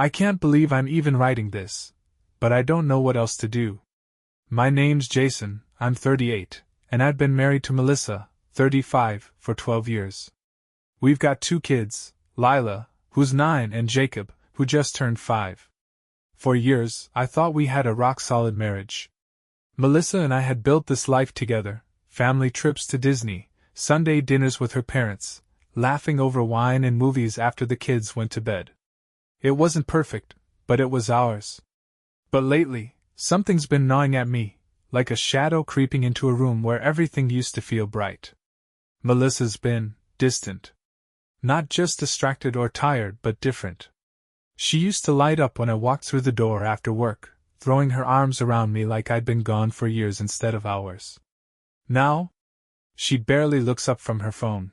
I can't believe I'm even writing this, but I don't know what else to do. My name's Jason, I'm 38, and I've been married to Melissa, 35, for 12 years. We've got 2 kids, Lila, who's 9, and Jacob, who just turned 5. For years, I thought we had a rock-solid marriage. Melissa and I had built this life together, family trips to Disney, Sunday dinners with her parents, laughing over wine and movies after the kids went to bed. It wasn't perfect, but it was ours. But lately, something's been gnawing at me, like a shadow creeping into a room where everything used to feel bright. Melissa's been distant. Not just distracted or tired, but different. She used to light up when I walked through the door after work, throwing her arms around me like I'd been gone for years instead of hours. Now, she barely looks up from her phone.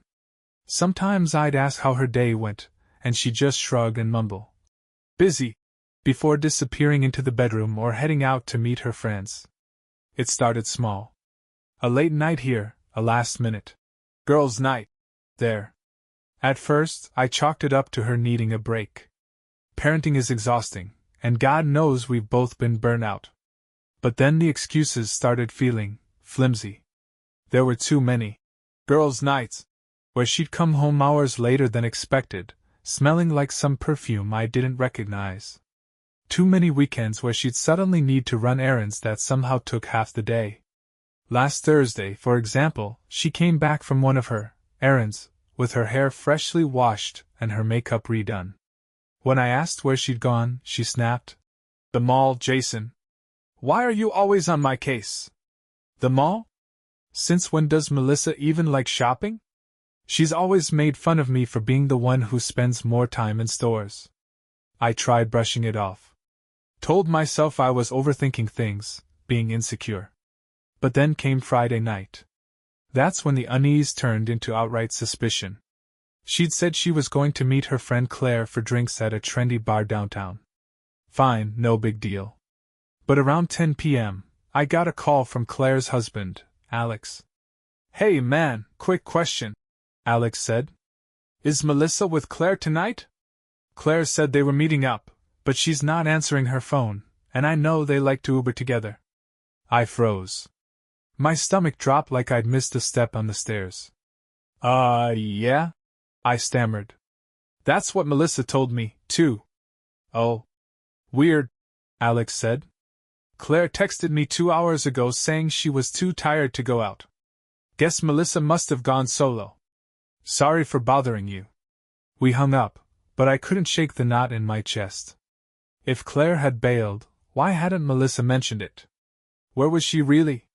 Sometimes I'd ask how her day went, and she'd just shrug and mumble, "Busy," before disappearing into the bedroom or heading out to meet her friends. It started small. A late night here, a last-minute girls' night there. At first, I chalked it up to her needing a break. Parenting is exhausting, and God knows we've both been burnt out. But then the excuses started feeling flimsy. There were too many girls' nights where she'd come home hours later than expected, smelling like some perfume I didn't recognize. Too many weekends where she'd suddenly need to run errands that somehow took half the day. Last Thursday, for example, she came back from one of her errands, with her hair freshly washed and her makeup redone. When I asked where she'd gone, she snapped, "The mall, Jason. Why are you always on my case?" The mall? Since when does Melissa even like shopping? She's always made fun of me for being the one who spends more time in stores. I tried brushing it off. Told myself I was overthinking things, being insecure. But then came Friday night. That's when the unease turned into outright suspicion. She'd said she was going to meet her friend Claire for drinks at a trendy bar downtown. Fine, no big deal. But around 10 p.m., I got a call from Claire's husband, Alex. "Hey man, quick question," Alex said. "Is Melissa with Claire tonight? Claire said they were meeting up, but she's not answering her phone, and I know they like to Uber together." I froze. My stomach dropped like I'd missed a step on the stairs. Yeah?" I stammered. "That's what Melissa told me, too." "Oh. Weird," Alex said. "Claire texted me 2 hours ago saying she was too tired to go out. Guess Melissa must have gone solo. Sorry for bothering you." We hung up, but I couldn't shake the knot in my chest. If Claire had bailed, why hadn't Melissa mentioned it? Where was she really?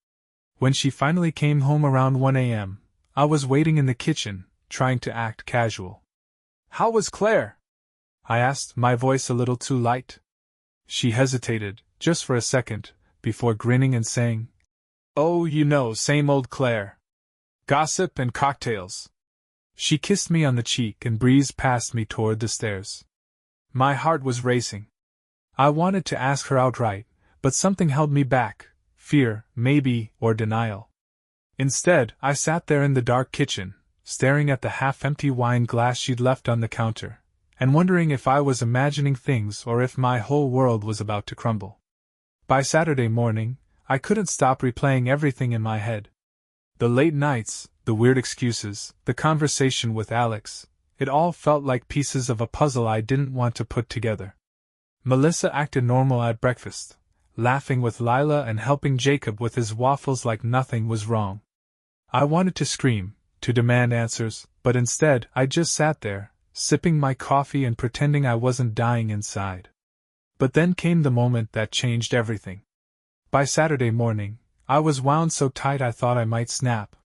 When she finally came home around 1 a.m., I was waiting in the kitchen, trying to act casual. "How was Claire?" I asked, my voice a little too light. She hesitated, just for a second, before grinning and saying, "Oh, you know, same old Claire. Gossip and cocktails." She kissed me on the cheek and breezed past me toward the stairs. My heart was racing. I wanted to ask her outright, but something held me back, fear, maybe, or denial. Instead, I sat there in the dark kitchen, staring at the half-empty wine glass she'd left on the counter, and wondering if I was imagining things or if my whole world was about to crumble. By Saturday morning, I couldn't stop replaying everything in my head. The late nights, the weird excuses, the conversation with Alex, it all felt like pieces of a puzzle I didn't want to put together. Melissa acted normal at breakfast, laughing with Lila and helping Jacob with his waffles like nothing was wrong. I wanted to scream, to demand answers, but instead I just sat there, sipping my coffee and pretending I wasn't dying inside. But then came the moment that changed everything. By Saturday morning, I was wound so tight I thought I might snap.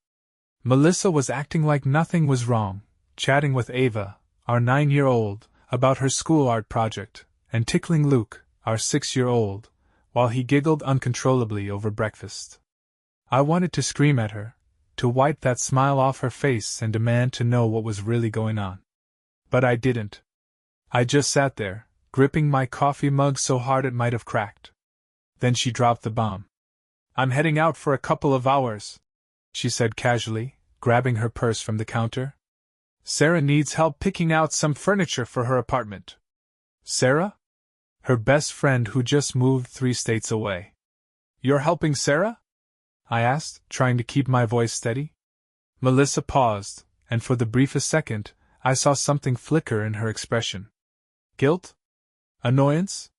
Melissa was acting like nothing was wrong, chatting with Ava, our 9-year-old, about her school art project, and tickling Luke, our 6-year-old, while he giggled uncontrollably over breakfast. I wanted to scream at her, to wipe that smile off her face and demand to know what was really going on. But I didn't. I just sat there, gripping my coffee mug so hard it might have cracked. Then she dropped the bomb. "I'm heading out for a couple of hours," she said casually, grabbing her purse from the counter. "Sarah needs help picking out some furniture for her apartment." "Sarah?" Her best friend who just moved 3 states away. "You're helping Sarah?" I asked, trying to keep my voice steady. Melissa paused, and for the briefest second, I saw something flicker in her expression. Guilt? Annoyance?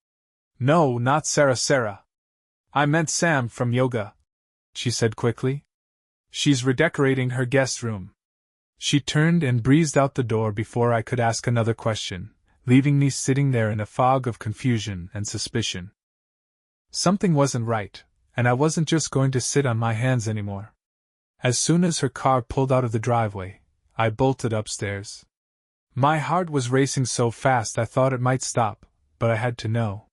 "No, not Sarah. I meant Sam from yoga," she said quickly. "She's redecorating her guest room." She turned and breezed out the door before I could ask another question, leaving me sitting there in a fog of confusion and suspicion. Something wasn't right, and I wasn't just going to sit on my hands anymore. As soon as her car pulled out of the driveway, I bolted upstairs. My heart was racing so fast I thought it might stop, but I had to know.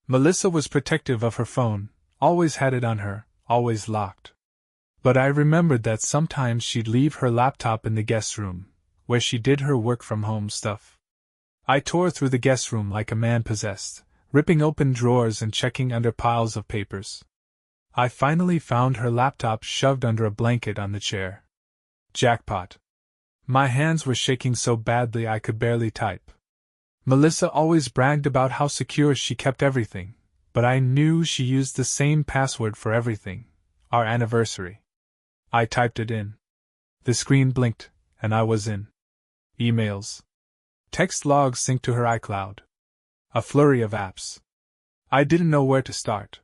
Melissa was protective of her phone, always had it on her, always locked. But I remembered that sometimes she'd leave her laptop in the guest room, where she did her work-from-home stuff. I tore through the guest room like a man possessed, ripping open drawers and checking under piles of papers. I finally found her laptop shoved under a blanket on the chair. Jackpot. My hands were shaking so badly I could barely type. Melissa always bragged about how secure she kept everything, but I knew she used the same password for everything: our anniversary. I typed it in. The screen blinked, and I was in. Emails. Text logs synced to her iCloud. A flurry of apps. I didn't know where to start.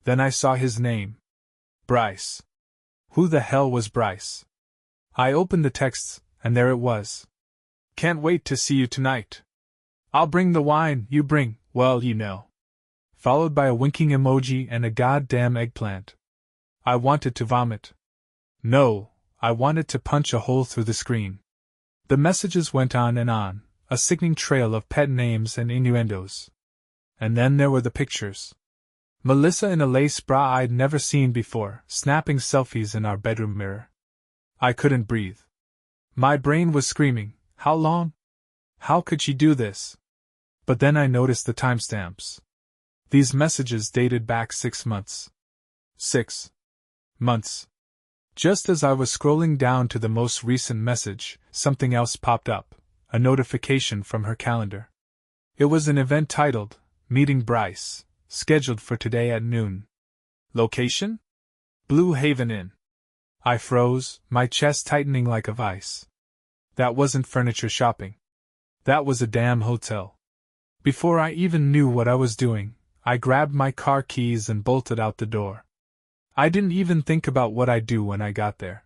Then I saw his name. Bryce. Who the hell was Bryce? I opened the texts, and there it was. "Can't wait to see you tonight. I'll bring the wine, you bring, well, you know." Followed by a winking emoji and a goddamn eggplant. I wanted to vomit. No, I wanted to punch a hole through the screen. The messages went on, a sickening trail of pet names and innuendos. And then there were the pictures. Melissa in a lace bra I'd never seen before, snapping selfies in our bedroom mirror. I couldn't breathe. My brain was screaming, how long? How could she do this? But then I noticed the timestamps. These messages dated back 6 months. 6 months. Just as I was scrolling down to the most recent message, something else popped up, a notification from her calendar. It was an event titled, "Meeting Bryce," scheduled for today at noon. Location? Blue Haven Inn. I froze, my chest tightening like a vice. That wasn't furniture shopping. That was a damn hotel. Before I even knew what I was doing, I grabbed my car keys and bolted out the door. I didn't even think about what I'd do when I got there.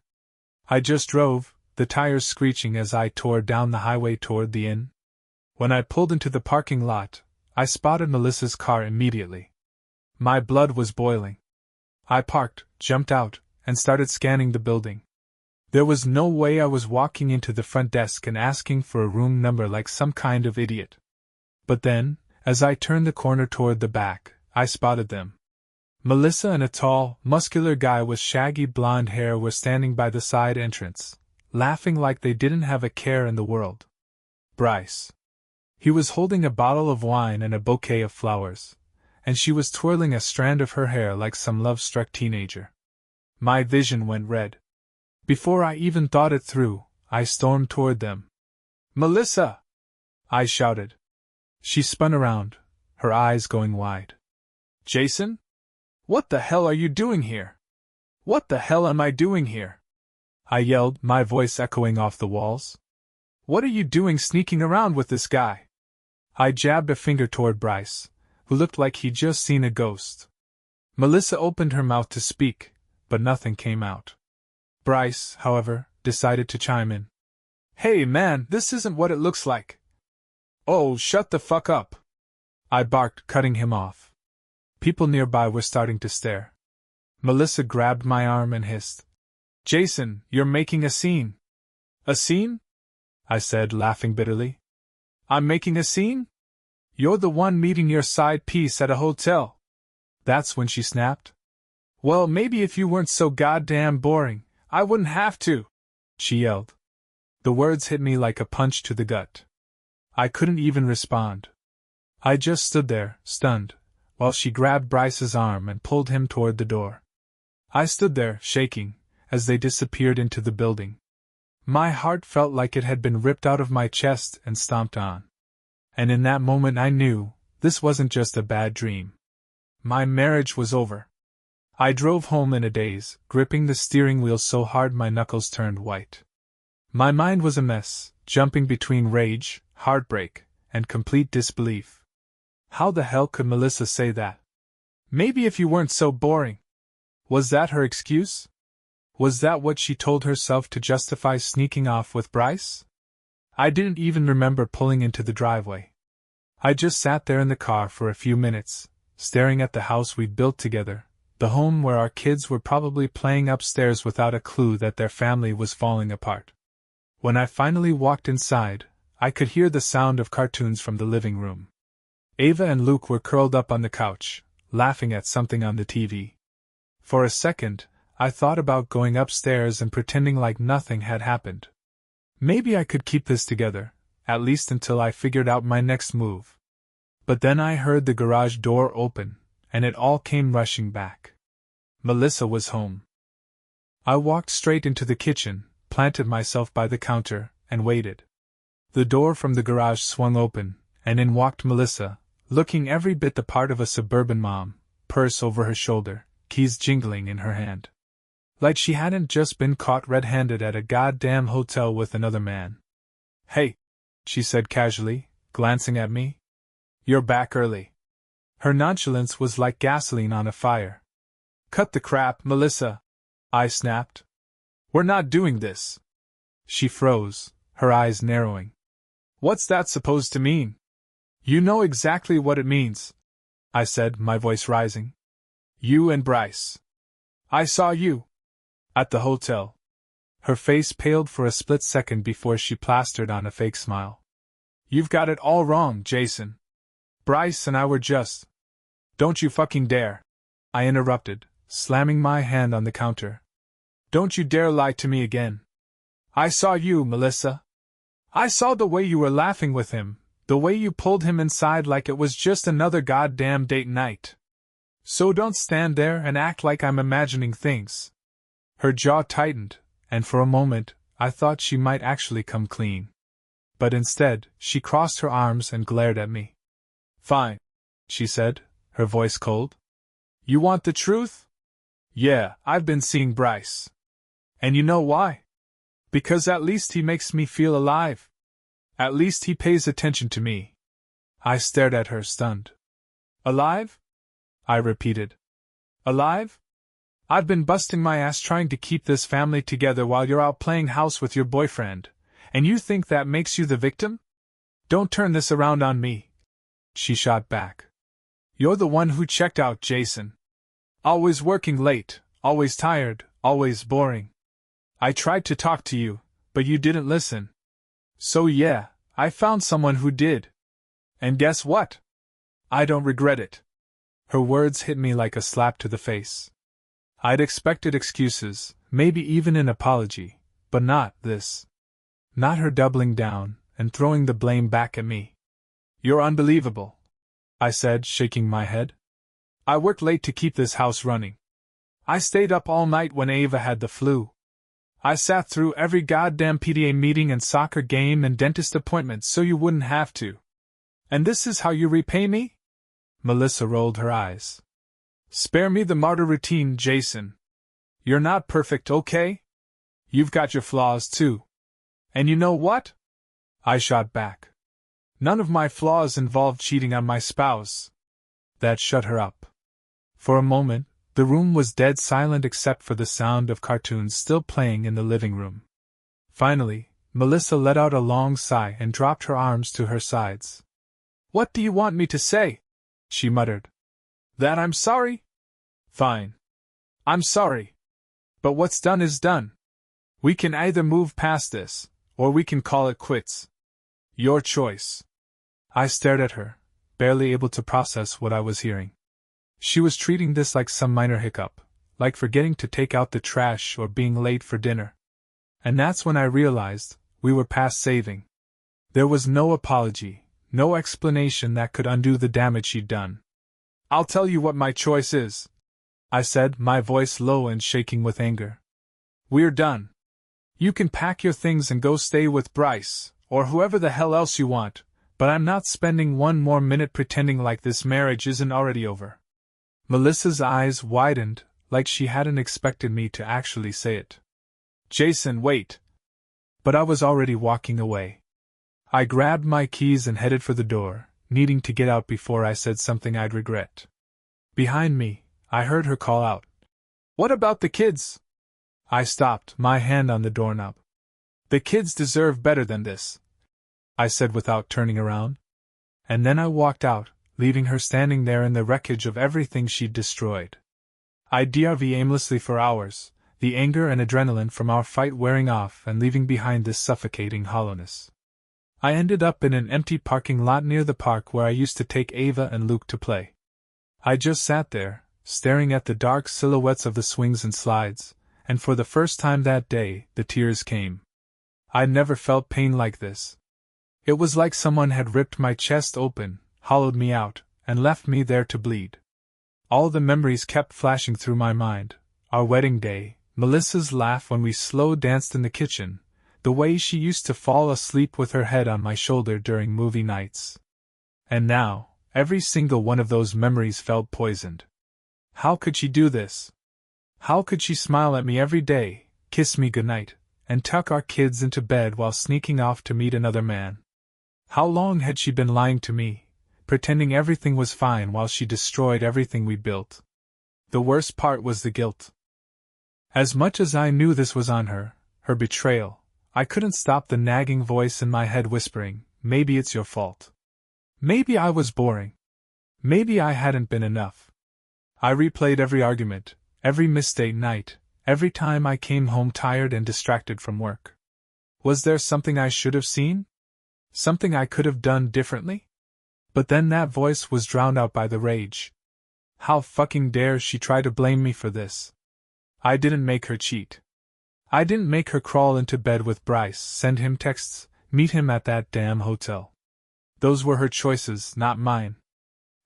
I just drove, the tires screeching as I tore down the highway toward the inn. When I pulled into the parking lot, I spotted Melissa's car immediately. My blood was boiling. I parked, jumped out, and started scanning the building. There was no way I was walking into the front desk and asking for a room number like some kind of idiot. But then, as I turned the corner toward the back, I spotted them. Melissa and a tall, muscular guy with shaggy blonde hair were standing by the side entrance, laughing like they didn't have a care in the world. Bryce. He was holding a bottle of wine and a bouquet of flowers, and she was twirling a strand of her hair like some love-struck teenager. My vision went red. Before I even thought it through, I stormed toward them. "Melissa!" I shouted. She spun around, her eyes going wide. "Jason? What the hell are you doing here? What the hell am I doing here?" I yelled, my voice echoing off the walls. "What are you doing sneaking around with this guy?" I jabbed a finger toward Bryce, who looked like he'd just seen a ghost. Melissa opened her mouth to speak, but nothing came out. Bryce, however, decided to chime in. "Hey man, this isn't what it looks like." "Oh, shut the fuck up," I barked, cutting him off. People nearby were starting to stare. Melissa grabbed my arm and hissed, "Jason, you're making a scene." "A scene?" I said, laughing bitterly. "I'm making a scene? You're the one meeting your side piece at a hotel." That's when she snapped. "Well, maybe if you weren't so goddamn boring, I wouldn't have to," she yelled. The words hit me like a punch to the gut. I couldn't even respond. I just stood there, stunned, while she grabbed Bryce's arm and pulled him toward the door. I stood there, shaking, as they disappeared into the building. My heart felt like it had been ripped out of my chest and stomped on. And in that moment I knew, This wasn't just a bad dream. My marriage was over. I drove home in a daze, gripping the steering wheel so hard my knuckles turned white. My mind was a mess, jumping between rage, heartbreak, and complete disbelief. How the hell could Melissa say that? Maybe if you weren't so boring. Was that her excuse? Was that what she told herself to justify sneaking off with Bryce? I didn't even remember pulling into the driveway. I just sat there in the car for a few minutes, staring at the house we'd built together, the home where our kids were probably playing upstairs without a clue that their family was falling apart. When I finally walked inside, I could hear the sound of cartoons from the living room. Ava and Luke were curled up on the couch, laughing at something on the TV. For a second, I thought about going upstairs and pretending like nothing had happened. Maybe I could keep this together, at least until I figured out my next move. But then I heard the garage door open, and it all came rushing back. Melissa was home. I walked straight into the kitchen, planted myself by the counter, and waited. The door from the garage swung open, and in walked Melissa, looking every bit the part of a suburban mom, purse over her shoulder, keys jingling in her hand. Like she hadn't just been caught red-handed at a goddamn hotel with another man. "Hey," she said casually, glancing at me. "You're back early." Her nonchalance was like gasoline on a fire. "Cut the crap, Melissa," I snapped. "We're not doing this." She froze, her eyes narrowing. "What's that supposed to mean?" "You know exactly what it means," I said, my voice rising. "You and Bryce. I saw you. At the hotel." Her face paled for a split second before she plastered on a fake smile. "You've got it all wrong, Jason. Bryce and I were just—" "Don't you fucking dare," I interrupted, slamming my hand on the counter. "Don't you dare lie to me again. I saw you, Melissa. I saw the way you were laughing with him, the way you pulled him inside like it was just another goddamn date night. So don't stand there and act like I'm imagining things." Her jaw tightened, and for a moment, I thought she might actually come clean. But instead, she crossed her arms and glared at me. "Fine," she said, her voice cold. "You want the truth? Yeah, I've been seeing Bryce. And you know why? Because at least he makes me feel alive. At least he pays attention to me." I stared at her, stunned. "Alive?" I repeated. "Alive? I've been busting my ass trying to keep this family together while you're out playing house with your boyfriend, and you think that makes you the victim? Don't turn this around on me," she shot back. "You're the one who checked out, Jason. Always working late, always tired, always boring. I tried to talk to you, but you didn't listen. So yeah, I found someone who did. And guess what? I don't regret it." Her words hit me like a slap to the face. I'd expected excuses, maybe even an apology, but not this. Not her doubling down and throwing the blame back at me. "You're unbelievable," I said, shaking my head. "I worked late to keep this house running. I stayed up all night when Ava had the flu. I sat through every goddamn PTA meeting and soccer game and dentist appointment so you wouldn't have to. And this is how you repay me?" Melissa rolled her eyes. "Spare me the martyr routine, Jason. You're not perfect, okay? You've got your flaws too. And you know what?" I shot back. "None of my flaws involved cheating on my spouse." That shut her up. For a moment, the room was dead silent except for the sound of cartoons still playing in the living room. Finally, Melissa let out a long sigh and dropped her arms to her sides. "What do you want me to say?" she muttered. "That I'm sorry? Fine. I'm sorry. But what's done is done. We can either move past this, or we can call it quits. Your choice." I stared at her, barely able to process what I was hearing. She was treating this like some minor hiccup, like forgetting to take out the trash or being late for dinner. And that's when I realized we were past saving. There was no apology, no explanation that could undo the damage she'd done. "I'll tell you what my choice is," I said, my voice low and shaking with anger. "We're done. You can pack your things and go stay with Bryce, or whoever the hell else you want, But I'm not spending one more minute pretending like this marriage isn't already over. Melissa's eyes widened, like she hadn't expected me to actually say it. Jason, wait! But I was already walking away. I grabbed my keys and headed for the door, needing to get out before I said something I'd regret. Behind me, I heard her call out, "What about the kids?" I stopped, my hand on the doorknob. "The kids deserve better than this," I said without turning around. And then I walked out, leaving her standing there in the wreckage of everything she'd destroyed. I drove aimlessly for hours, the anger and adrenaline from our fight wearing off and leaving behind this suffocating hollowness. I ended up in an empty parking lot near the park where I used to take Ava and Luke to play. I just sat there, staring at the dark silhouettes of the swings and slides, and for the first time that day, the tears came. I'd never felt pain like this. It was like someone had ripped my chest open, hollowed me out, and left me there to bleed. All the memories kept flashing through my mind: our wedding day, Melissa's laugh when we slow danced in the kitchen, the way she used to fall asleep with her head on my shoulder during movie nights. And now, every single one of those memories felt poisoned. How could she do this? How could she smile at me every day, kiss me goodnight, and tuck our kids into bed while sneaking off to meet another man? How long had she been lying to me, pretending everything was fine while she destroyed everything we built? The worst part was the guilt. As much as I knew this was on her betrayal, I couldn't stop the nagging voice in my head whispering, "Maybe it's your fault. Maybe I was boring. Maybe I hadn't been enough." I replayed every argument, every missed night, every time I came home tired and distracted from work. Was there something I should have seen? Something I could have done differently? But then that voice was drowned out by the rage. How fucking dare she try to blame me for this? I didn't make her cheat. I didn't make her crawl into bed with Bryce, send him texts, meet him at that damn hotel. Those were her choices, not mine.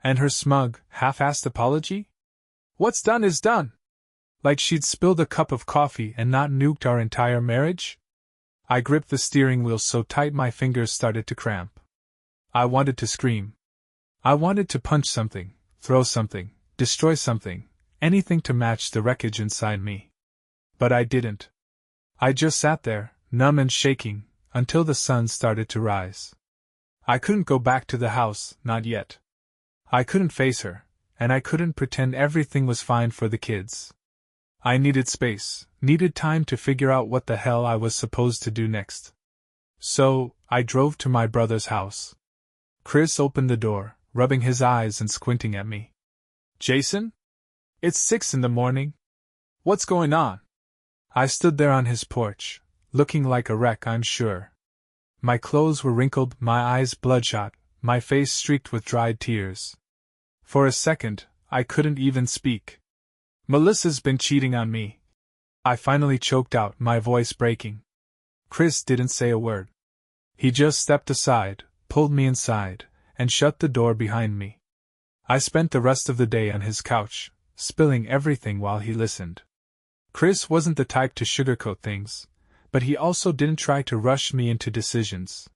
And her smug, half-assed apology? What's done is done. Like she'd spilled a cup of coffee and not nuked our entire marriage? I gripped the steering wheel so tight my fingers started to cramp. I wanted to scream. I wanted to punch something, throw something, destroy something, anything to match the wreckage inside me. But I didn't. I just sat there, numb and shaking, until the sun started to rise. I couldn't go back to the house, not yet. I couldn't face her, and I couldn't pretend everything was fine for the kids. I needed space, needed time to figure out what the hell I was supposed to do next. So, I drove to my brother's house. Chris opened the door, rubbing his eyes and squinting at me. "Jason? It's 6 in the morning. What's going on?" I stood there on his porch, looking like a wreck, I'm sure. My clothes were wrinkled, my eyes bloodshot, my face streaked with dried tears. For a second, I couldn't even speak. "Melissa's been cheating on me," I finally choked out, my voice breaking. Chris didn't say a word. He just stepped aside, pulled me inside, and shut the door behind me. I spent the rest of the day on his couch, spilling everything while he listened. Chris wasn't the type to sugarcoat things, but he also didn't try to rush me into decisions.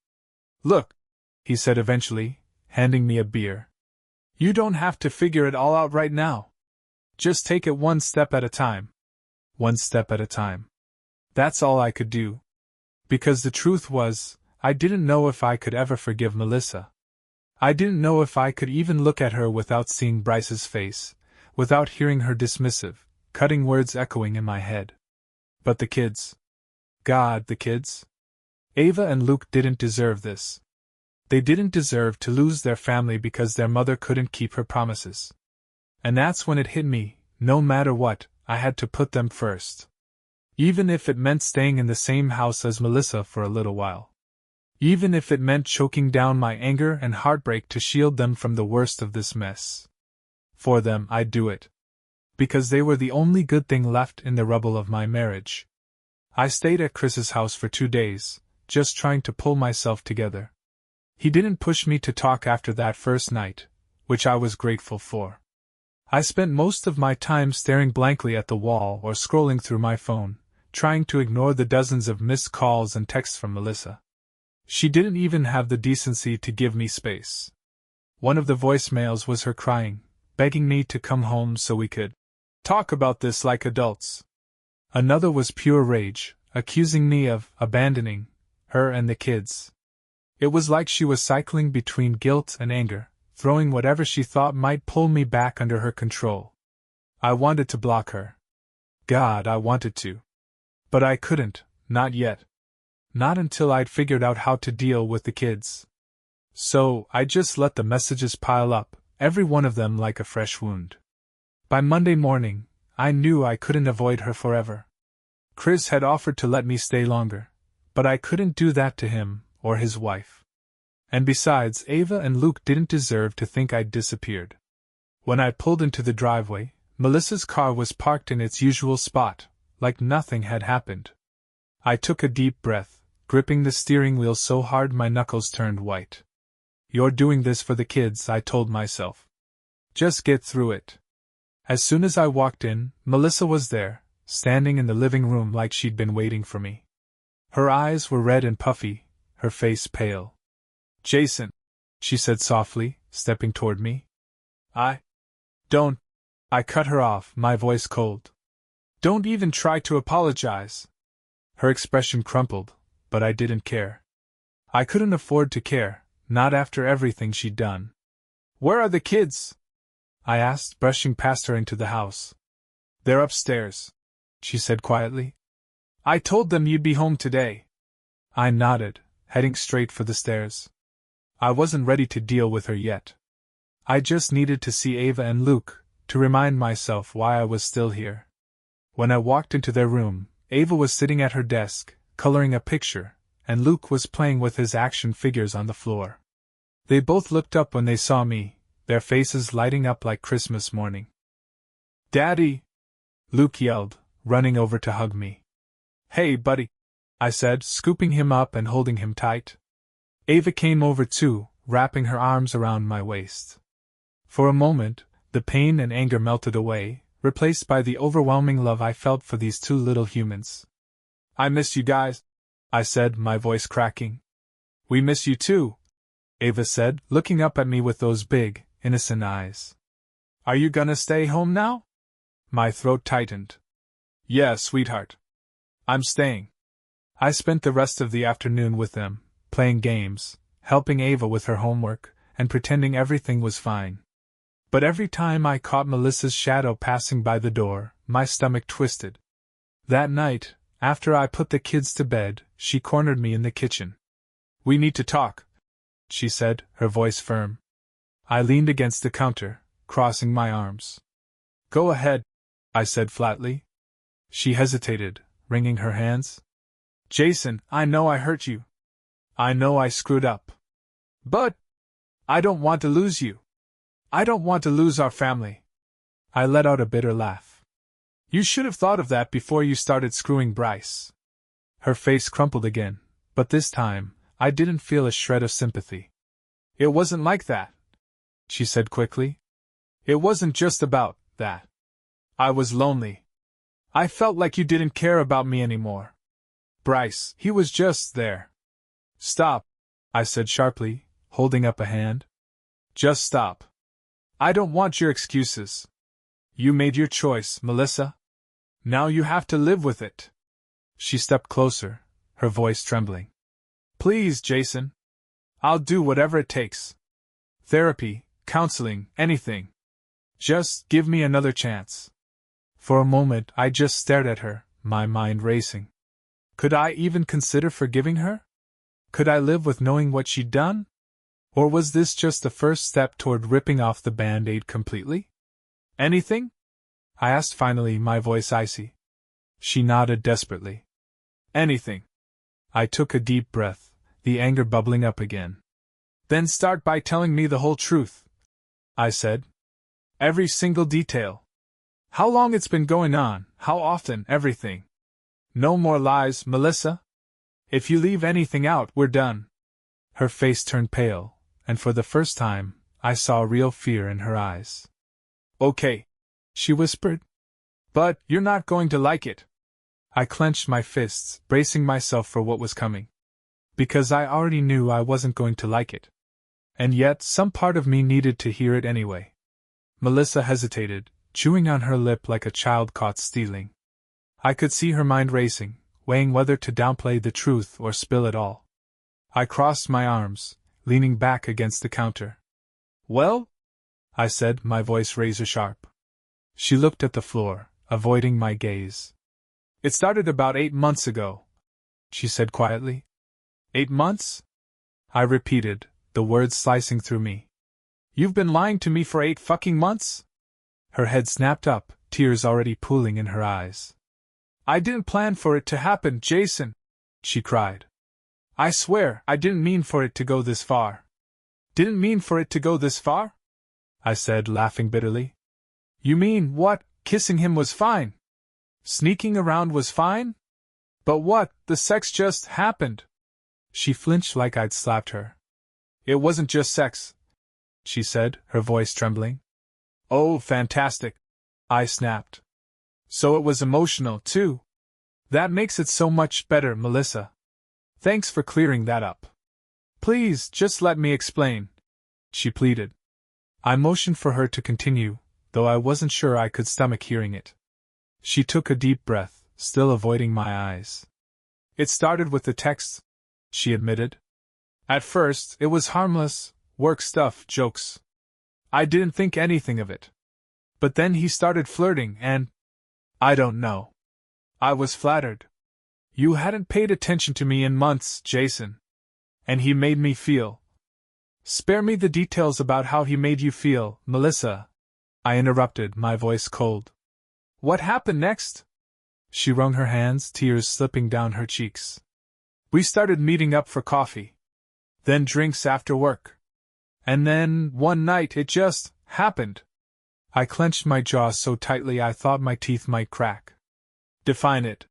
"Look," he said eventually, handing me a beer. "You don't have to figure it all out right now. Just take it one step at a time." One step at a time. That's all I could do. Because the truth was, I didn't know if I could ever forgive Melissa. I didn't know if I could even look at her without seeing Bryce's face, without hearing her dismissive, cutting words echoing in my head. But the kids. God, the kids. Ava and Luke didn't deserve this. They didn't deserve to lose their family because their mother couldn't keep her promises. And that's when it hit me, no matter what, I had to put them first. Even if it meant staying in the same house as Melissa for a little while. Even if it meant choking down my anger and heartbreak to shield them from the worst of this mess. For them, I'd do it. Because they were the only good thing left in the rubble of my marriage. I stayed at Chris's house for 2 days, just trying to pull myself together. He didn't push me to talk after that first night, which I was grateful for. I spent most of my time staring blankly at the wall or scrolling through my phone, trying to ignore the dozens of missed calls and texts from Melissa. She didn't even have the decency to give me space. One of the voicemails was her crying, begging me to come home so we could talk about this like adults. Another was pure rage, accusing me of abandoning her and the kids. It was like she was cycling between guilt and anger, throwing whatever she thought might pull me back under her control. I wanted to block her. God, I wanted to. But I couldn't, not yet. Not until I'd figured out how to deal with the kids. So, I just let the messages pile up, every one of them like a fresh wound. By Monday morning, I knew I couldn't avoid her forever. Chris had offered to let me stay longer, but I couldn't do that to him or his wife. And besides, Ava and Luke didn't deserve to think I'd disappeared. When I pulled into the driveway, Melissa's car was parked in its usual spot, like nothing had happened. I took a deep breath, gripping the steering wheel so hard my knuckles turned white. You're doing this for the kids, I told myself. Just get through it. As soon as I walked in, Melissa was there, standing in the living room like she'd been waiting for me. Her eyes were red and puffy, her face pale. Jason, she said softly, stepping toward me. Don't. I cut her off, my voice cold. Don't even try to apologize. Her expression crumpled, but I didn't care. I couldn't afford to care, not after everything she'd done. Where are the kids? I asked, brushing past her into the house. They're upstairs, she said quietly. I told them you'd be home today. I nodded, heading straight for the stairs. I wasn't ready to deal with her yet. I just needed to see Ava and Luke, to remind myself why I was still here. When I walked into their room, Ava was sitting at her desk, coloring a picture, and Luke was playing with his action figures on the floor. They both looked up when they saw me, their faces lighting up like Christmas morning. Daddy! Luke yelled, running over to hug me. Hey, buddy! I said, scooping him up and holding him tight. Ava came over too, wrapping her arms around my waist. For a moment, the pain and anger melted away, replaced by the overwhelming love I felt for these two little humans. I miss you guys, I said, my voice cracking. We miss you too, Ava said, looking up at me with those big, innocent eyes. Are you gonna stay home now? My throat tightened. Yeah, sweetheart. I'm staying. I spent the rest of the afternoon with them, playing games, helping Ava with her homework, and pretending everything was fine. But every time I caught Melissa's shadow passing by the door, my stomach twisted. That night, after I put the kids to bed, she cornered me in the kitchen. We need to talk, she said, her voice firm. I leaned against the counter, crossing my arms. Go ahead, I said flatly. She hesitated, wringing her hands. Jason, I know I hurt you. I know I screwed up. But I don't want to lose you. I don't want to lose our family. I let out a bitter laugh. You should have thought of that before you started screwing Bryce. Her face crumpled again, but this time, I didn't feel a shred of sympathy. It wasn't like that, she said quickly. It wasn't just about that. I was lonely. I felt like you didn't care about me anymore. Bryce, he was just there. Stop, I said sharply, holding up a hand. Just stop. I don't want your excuses. You made your choice, Melissa. Now you have to live with it. She stepped closer, her voice trembling. Please, Jason. I'll do whatever it takes. Therapy, counseling, anything. Just give me another chance. For a moment I just stared at her, my mind racing. Could I even consider forgiving her? Could I live with knowing what she'd done? Or was this just the first step toward ripping off the Band-Aid completely? Anything? I asked finally, my voice icy. She nodded desperately. Anything. I took a deep breath, the anger bubbling up again. Then start by telling me the whole truth, I said. Every single detail. How long it's been going on, how often, everything. No more lies, Melissa. If you leave anything out, we're done. Her face turned pale, and for the first time, I saw real fear in her eyes. Okay, she whispered. But you're not going to like it. I clenched my fists, bracing myself for what was coming. because I already knew I wasn't going to like it. And yet, some part of me needed to hear it anyway. Melissa hesitated, chewing on her lip like a child caught stealing. I could see her mind racing, weighing whether to downplay the truth or spill it all. I crossed my arms, leaning back against the counter. "Well?" I said, my voice razor-sharp. She looked at the floor, avoiding my gaze. "It started about 8 months ago," she said quietly. 8 months? I repeated, the words slicing through me. "You've been lying to me for 8 fucking months?" Her head snapped up, tears already pooling in her eyes. "I didn't plan for it to happen, Jason," she cried. "I swear, I didn't mean for it to go this far." "Didn't mean for it to go this far?" I said, laughing bitterly. "You mean, what, kissing him was fine? Sneaking around was fine? But what, the sex just happened?" She flinched like I'd slapped her. "It wasn't just sex," she said, her voice trembling. "Oh, fantastic," I snapped. "So it was emotional, too. That makes it so much better, Melissa. Thanks for clearing that up. Please, just let me explain," she pleaded. I motioned for her to continue, though I wasn't sure I could stomach hearing it. She took a deep breath, still avoiding my eyes. "It started with the texts," she admitted. "At first, it was harmless, work stuff, jokes. I didn't think anything of it. But then he started flirting and… I don't know. I was flattered. You hadn't paid attention to me in months, Jason. And he made me feel…" "Spare me the details about how he made you feel, Melissa," I interrupted, my voice cold. "What happened next?" She wrung her hands, tears slipping down her cheeks. "We started meeting up for coffee. Then drinks after work. And then, one night, it just happened." I clenched my jaw so tightly I thought my teeth might crack. "Define it,"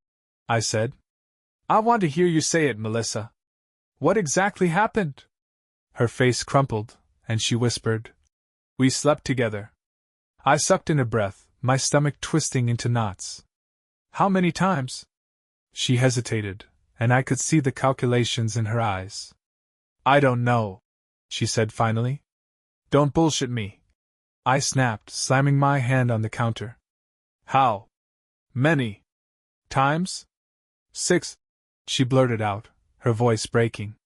I said. "I want to hear you say it, Melissa. What exactly happened?" Her face crumpled, and she whispered, "We slept together." I sucked in a breath, my stomach twisting into knots. "How many times?" She hesitated, and I could see the calculations in her eyes. "I don't know," she said finally. "Don't bullshit me," I snapped, slamming my hand on the counter. "How many times?" "6, she blurted out, her voice breaking.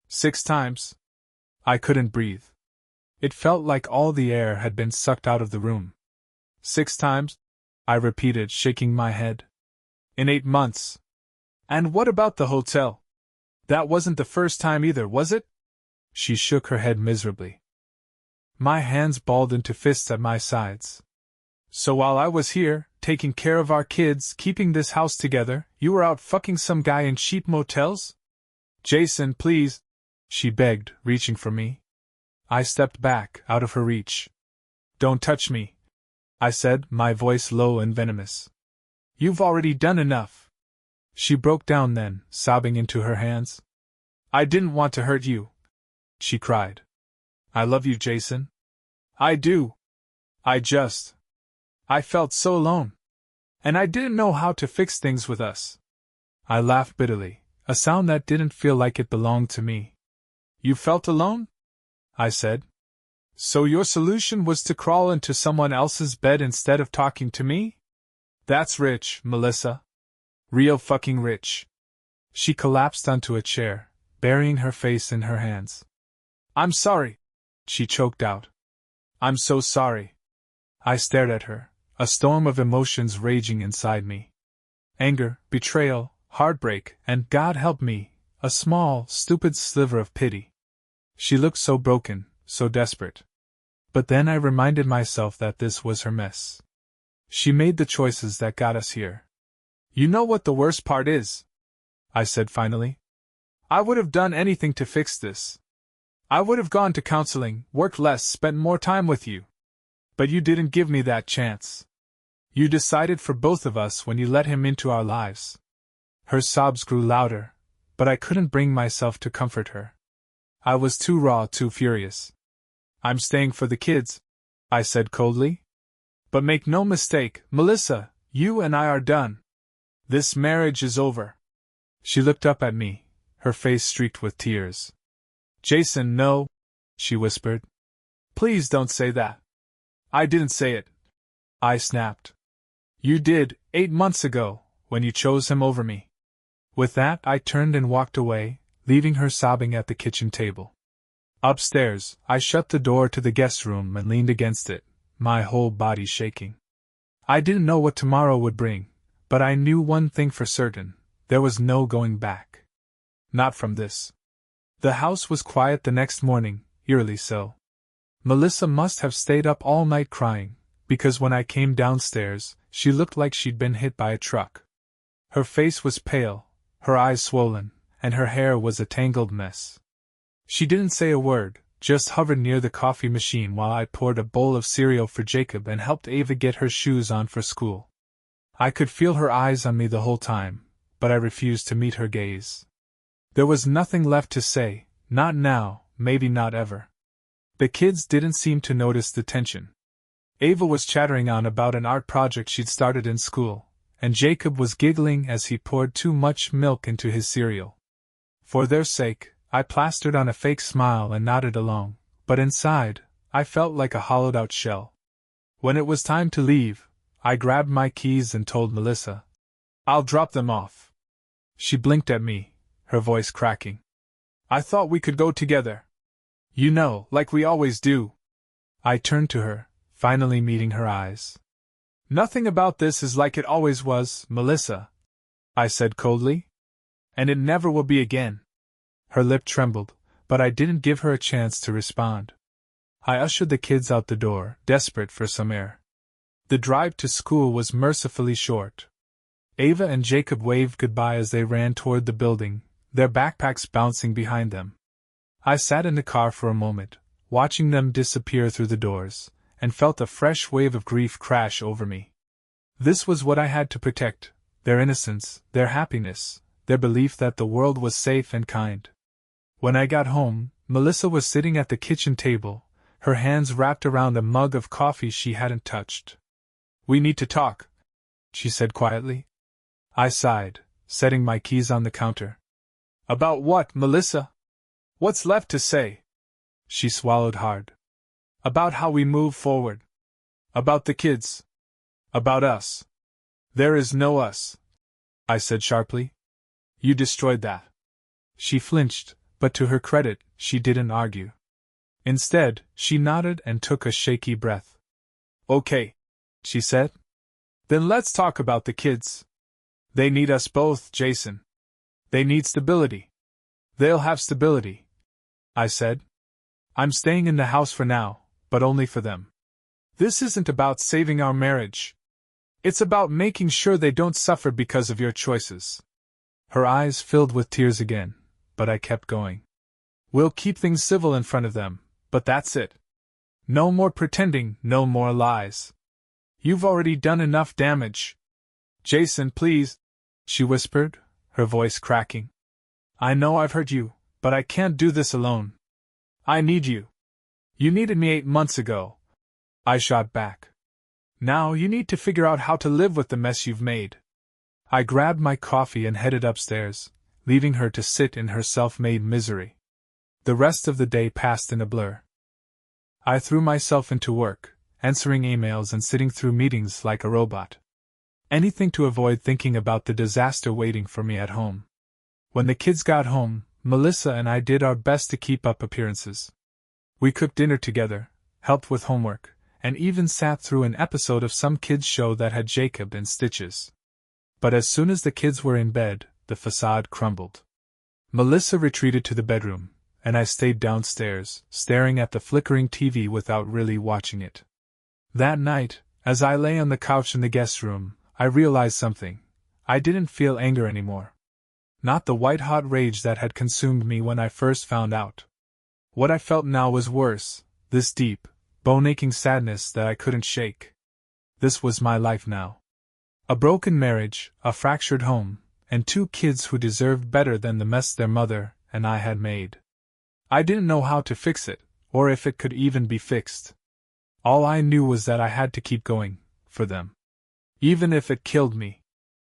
6 times. I couldn't breathe. It felt like all the air had been sucked out of the room. 6 times, I repeated, shaking my head. In 8 months. And what about the hotel? That wasn't the first time either, was it? She shook her head miserably. My hands balled into fists at my sides. So while I was here, taking care of our kids, keeping this house together, you were out fucking some guy in cheap motels? Jason, please, she begged, reaching for me. I stepped back, out of her reach. Don't touch me, I said, my voice low and venomous. You've already done enough. She broke down then, sobbing into her hands. I didn't want to hurt you, she cried. I love you, Jason. I do. I felt so alone. And I didn't know how to fix things with us. I laughed bitterly, a sound that didn't feel like it belonged to me. You felt alone? I said. So your solution was to crawl into someone else's bed instead of talking to me? That's rich, Melissa. Real fucking rich. She collapsed onto a chair, burying her face in her hands. I'm sorry, she choked out. I'm so sorry. I stared at her, a storm of emotions raging inside me. Anger, betrayal, heartbreak, and, God help me, a small, stupid sliver of pity. She looked so broken, so desperate. But then I reminded myself that this was her mess. She made the choices that got us here. You know what the worst part is? I said finally. I would have done anything to fix this. I would have gone to counseling, worked less, spent more time with you. But you didn't give me that chance. You decided for both of us when you let him into our lives. Her sobs grew louder, but I couldn't bring myself to comfort her. I was too raw, too furious. I'm staying for the kids, I said coldly. But make no mistake, Melissa, you and I are done. This marriage is over. She looked up at me, her face streaked with tears. "Jason, no," she whispered. "Please don't say that." "I didn't say it," I snapped. "You did, 8 months ago, when you chose him over me." With that, I turned and walked away, leaving her sobbing at the kitchen table. Upstairs, I shut the door to the guest room and leaned against it, my whole body shaking. I didn't know what tomorrow would bring, but I knew one thing for certain: there was no going back. Not from this. The house was quiet the next morning, eerily so. Melissa must have stayed up all night crying, because when I came downstairs, she looked like she'd been hit by a truck. Her face was pale, her eyes swollen, and her hair was a tangled mess. She didn't say a word, just hovered near the coffee machine while I poured a bowl of cereal for Jacob and helped Ava get her shoes on for school. I could feel her eyes on me the whole time, but I refused to meet her gaze. There was nothing left to say, not now, maybe not ever. The kids didn't seem to notice the tension. Ava was chattering on about an art project she'd started in school, and Jacob was giggling as he poured too much milk into his cereal. For their sake, I plastered on a fake smile and nodded along, but inside, I felt like a hollowed-out shell. When it was time to leave, I grabbed my keys and told Melissa, "I'll drop them off." She blinked at me, her voice cracking. "I thought we could go together. You know, like we always do." I turned to her, finally meeting her eyes. "Nothing about this is like it always was, Melissa," I said coldly. "And it never will be again." Her lip trembled, but I didn't give her a chance to respond. I ushered the kids out the door, desperate for some air. The drive to school was mercifully short. Ava and Jacob waved goodbye as they ran toward the building, their backpacks bouncing behind them. I sat in the car for a moment, watching them disappear through the doors, and felt a fresh wave of grief crash over me. This was what I had to protect: their innocence, their happiness, their belief that the world was safe and kind. When I got home, Melissa was sitting at the kitchen table, her hands wrapped around a mug of coffee she hadn't touched. "We need to talk," she said quietly. I sighed, setting my keys on the counter. "About what, Melissa? What's left to say?" She swallowed hard. "About how we move forward. About the kids. About us." "There is no us," I said sharply. "You destroyed that." She flinched, but to her credit, she didn't argue. Instead, she nodded and took a shaky breath. "Okay," she said. "Then let's talk about the kids. They need us both, Jason. They need stability." "They'll have stability," I said. "I'm staying in the house for now, but only for them. This isn't about saving our marriage. It's about making sure they don't suffer because of your choices." Her eyes filled with tears again, but I kept going. "We'll keep things civil in front of them, but that's it. No more pretending, no more lies. You've already done enough damage." "Jason, please," she whispered, her voice cracking. "I know I've hurt you, but I can't do this alone. I need you. You needed me 8 months ago," I shot back. "Now you need to figure out how to live with the mess you've made." I grabbed my coffee and headed upstairs, leaving her to sit in her self-made misery. The rest of the day passed in a blur. I threw myself into work, answering emails and sitting through meetings like a robot. Anything to avoid thinking about the disaster waiting for me at home. When the kids got home, Melissa and I did our best to keep up appearances. We cooked dinner together, helped with homework, and even sat through an episode of some kids' show that had Jacob in stitches. But as soon as the kids were in bed, the facade crumbled. Melissa retreated to the bedroom, and I stayed downstairs, staring at the flickering TV without really watching it. That night, as I lay on the couch in the guest room, I realized something. I didn't feel anger anymore. Not the white-hot rage that had consumed me when I first found out. What I felt now was worse, this deep, bone-aching sadness that I couldn't shake. This was my life now. A broken marriage, a fractured home, and 2 kids who deserved better than the mess their mother and I had made. I didn't know how to fix it, or if it could even be fixed. All I knew was that I had to keep going, for them. Even if it killed me.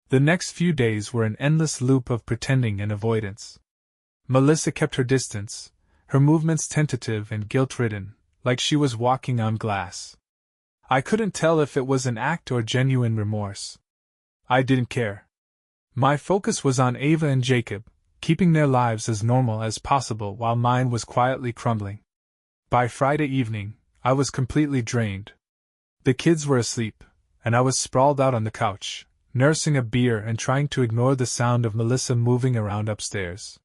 The next few days were an endless loop of pretending and avoidance. Melissa kept her distance, her movements tentative and guilt-ridden, like she was walking on glass. I couldn't tell if it was an act or genuine remorse. I didn't care. My focus was on Ava and Jacob, keeping their lives as normal as possible while mine was quietly crumbling. By Friday evening, I was completely drained. The kids were asleep, and I was sprawled out on the couch, nursing a beer and trying to ignore the sound of Melissa moving around upstairs.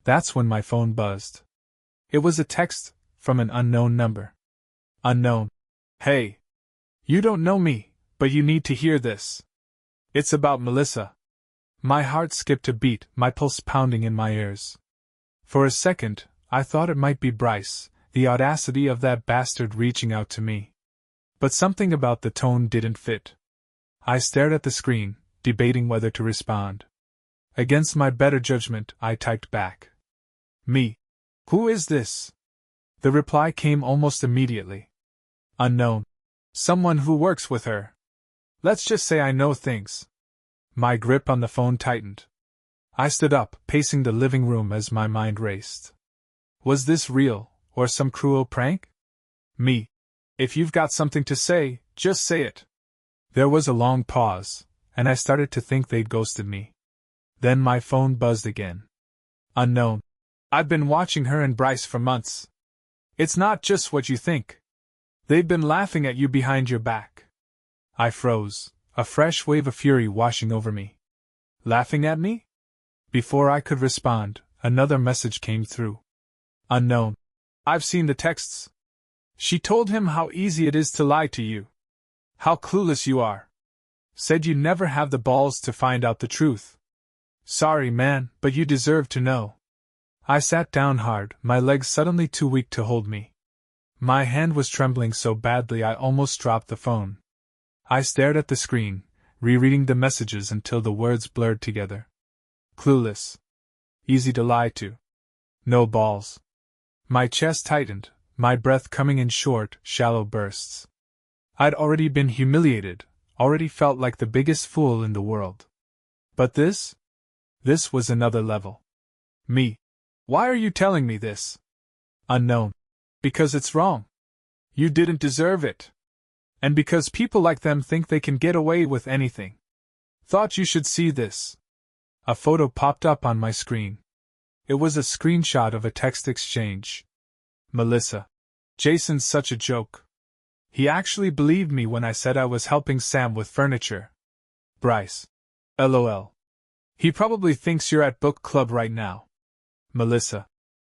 That's when my phone buzzed. It was a text from an unknown number. Unknown. Hey. You don't know me, but you need to hear this. It's about Melissa. My heart skipped a beat, my pulse pounding in my ears. For a second, I thought it might be Bryce, the audacity of that bastard reaching out to me. But something about the tone didn't fit. I stared at the screen, debating whether to respond. Against my better judgment, I typed back. Me. Who is this? The reply came almost immediately. Unknown. Someone who works with her. Let's just say I know things. My grip on the phone tightened. I stood up, pacing the living room as my mind raced. Was this real, or some cruel prank? Me. If you've got something to say, just say it. There was a long pause, and I started to think they'd ghosted me. Then my phone buzzed again. Unknown. I've been watching her and Bryce for months. It's not just what you think. They've been laughing at you behind your back. I froze, a fresh wave of fury washing over me. Laughing at me? Before I could respond, another message came through. Unknown. I've seen the texts. She told him how easy it is to lie to you. How clueless you are. Said you'd never have the balls to find out the truth. Sorry, man, but you deserve to know. I sat down hard, my legs suddenly too weak to hold me. My hand was trembling so badly I almost dropped the phone. I stared at the screen, rereading the messages until the words blurred together. Clueless. Easy to lie to. No balls. My chest tightened, my breath coming in short, shallow bursts. I'd already been humiliated, already felt like the biggest fool in the world. But this? This was another level. Me. Why are you telling me this? Unknown. Because it's wrong. You didn't deserve it. And because people like them think they can get away with anything. Thought you should see this. A photo popped up on my screen. It was a screenshot of a text exchange. Melissa. Jason's such a joke. He actually believed me when I said I was helping Sam with furniture. Bryce. LOL. He probably thinks you're at book club right now. Melissa.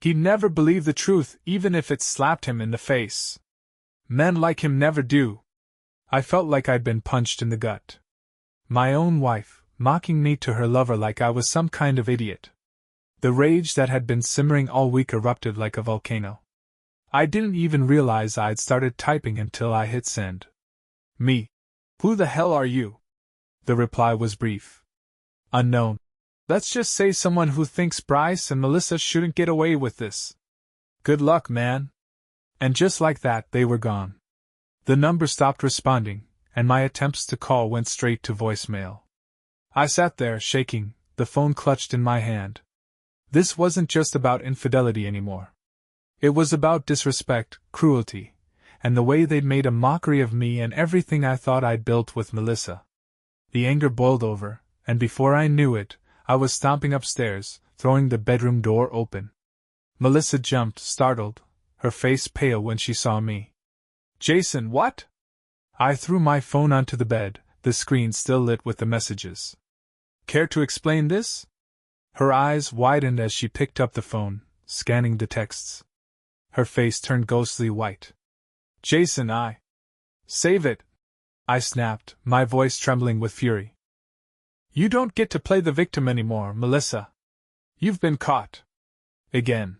He'd never believe the truth even if it slapped him in the face. Men like him never do. I felt like I'd been punched in the gut. My own wife, mocking me to her lover like I was some kind of idiot. The rage that had been simmering all week erupted like a volcano. I didn't even realize I'd started typing until I hit send. Me. Who the hell are you? The reply was brief. Unknown. Let's just say someone who thinks Bryce and Melissa shouldn't get away with this. Good luck, man. And just like that, they were gone. The number stopped responding, and my attempts to call went straight to voicemail. I sat there, shaking, the phone clutched in my hand. This wasn't just about infidelity anymore. It was about disrespect, cruelty, and the way they'd made a mockery of me and everything I thought I'd built with Melissa. The anger boiled over, and before I knew it, I was stomping upstairs, throwing the bedroom door open. Melissa jumped, startled, her face pale when she saw me. Jason, what? I threw my phone onto the bed, the screen still lit with the messages. Care to explain this? Her eyes widened as she picked up the phone, scanning the texts. Her face turned ghostly white. Jason, Save it! I snapped, my voice trembling with fury. You don't get to play the victim anymore, Melissa. You've been caught. Again.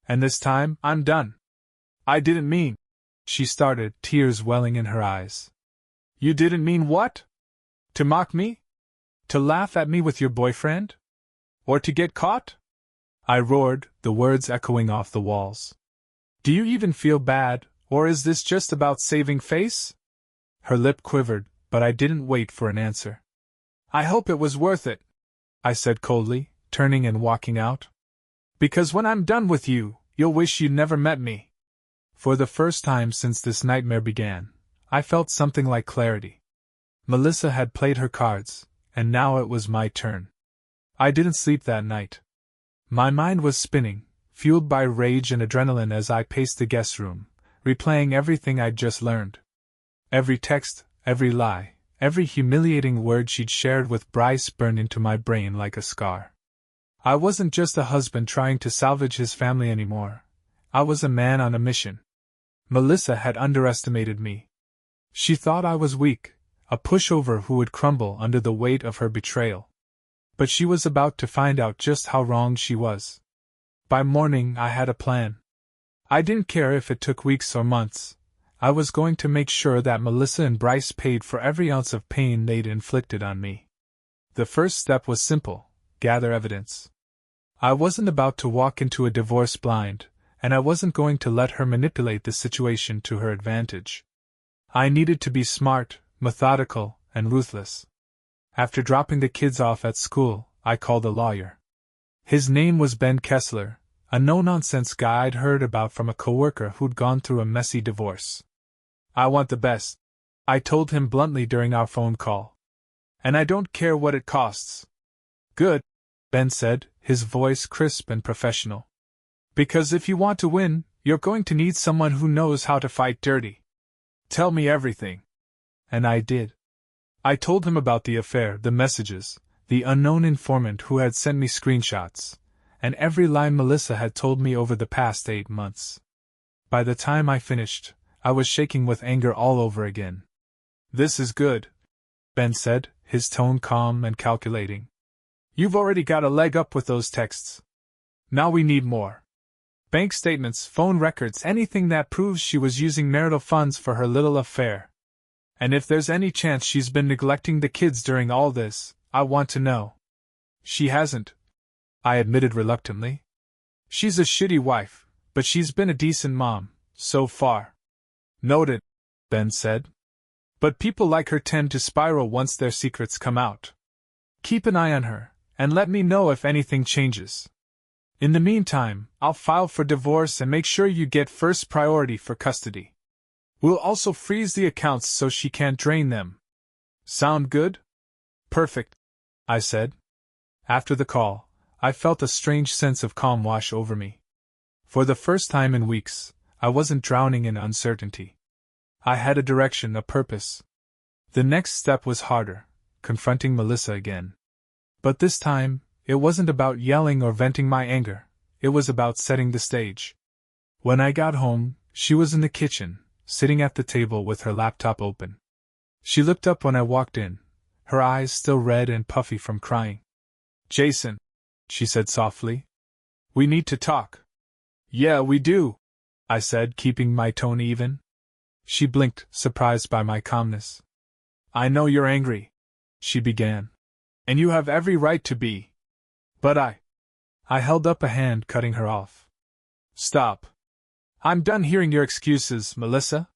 And this time, I'm done. I didn't mean. She started, tears welling in her eyes. You didn't mean what? To mock me? To laugh at me with your boyfriend? Or to get caught? I roared, the words echoing off the walls. Do you even feel bad, or is this just about saving face? Her lip quivered, but I didn't wait for an answer. I hope it was worth it, I said coldly, turning and walking out. Because when I'm done with you, you'll wish you'd never met me. For the first time since this nightmare began, I felt something like clarity. Melissa had played her cards, and now it was my turn. I didn't sleep that night. My mind was spinning, fueled by rage and adrenaline as I paced the guest room, replaying everything I'd just learned. Every text, every lie, every humiliating word she'd shared with Bryce burned into my brain like a scar. I wasn't just a husband trying to salvage his family anymore. I was a man on a mission. Melissa had underestimated me. She thought I was weak, a pushover who would crumble under the weight of her betrayal. But she was about to find out just how wrong she was. By morning, I had a plan. I didn't care if it took weeks or months. I was going to make sure that Melissa and Bryce paid for every ounce of pain they'd inflicted on me. The first step was simple: gather evidence. I wasn't about to walk into a divorce blind, and I wasn't going to let her manipulate the situation to her advantage. I needed to be smart, methodical, and ruthless. After dropping the kids off at school, I called a lawyer. His name was Ben Kessler, a no-nonsense guy I'd heard about from a coworker who'd gone through a messy divorce. I want the best, I told him bluntly during our phone call. And I don't care what it costs. Good, Ben said, his voice crisp and professional. Because if you want to win, you're going to need someone who knows how to fight dirty. Tell me everything. And I did. I told him about the affair, the messages, the unknown informant who had sent me screenshots, and every lie Melissa had told me over the past 8 months. By the time I finished, I was shaking with anger all over again. This is good, Ben said, his tone calm and calculating. You've already got a leg up with those texts. Now we need more. Bank statements, phone records, anything that proves she was using marital funds for her little affair. And if there's any chance she's been neglecting the kids during all this, I want to know. She hasn't, I admitted reluctantly. She's a shitty wife, but she's been a decent mom, so far. Noted, Ben said. But people like her tend to spiral once their secrets come out. Keep an eye on her, and let me know if anything changes. In the meantime, I'll file for divorce and make sure you get first priority for custody. We'll also freeze the accounts so she can't drain them. Sound good? Perfect, I said. After the call, I felt a strange sense of calm wash over me. For the first time in weeks, I wasn't drowning in uncertainty. I had a direction, a purpose. The next step was harder, confronting Melissa again. But this time, it wasn't about yelling or venting my anger, it was about setting the stage. When I got home, she was in the kitchen, sitting at the table with her laptop open. She looked up when I walked in, her eyes still red and puffy from crying. Jason, she said softly. We need to talk. Yeah, we do, I said, keeping my tone even. She blinked, surprised by my calmness. I know you're angry, she began. And you have every right to be. But I held up a hand, cutting her off. Stop. I'm done hearing your excuses, Melissa.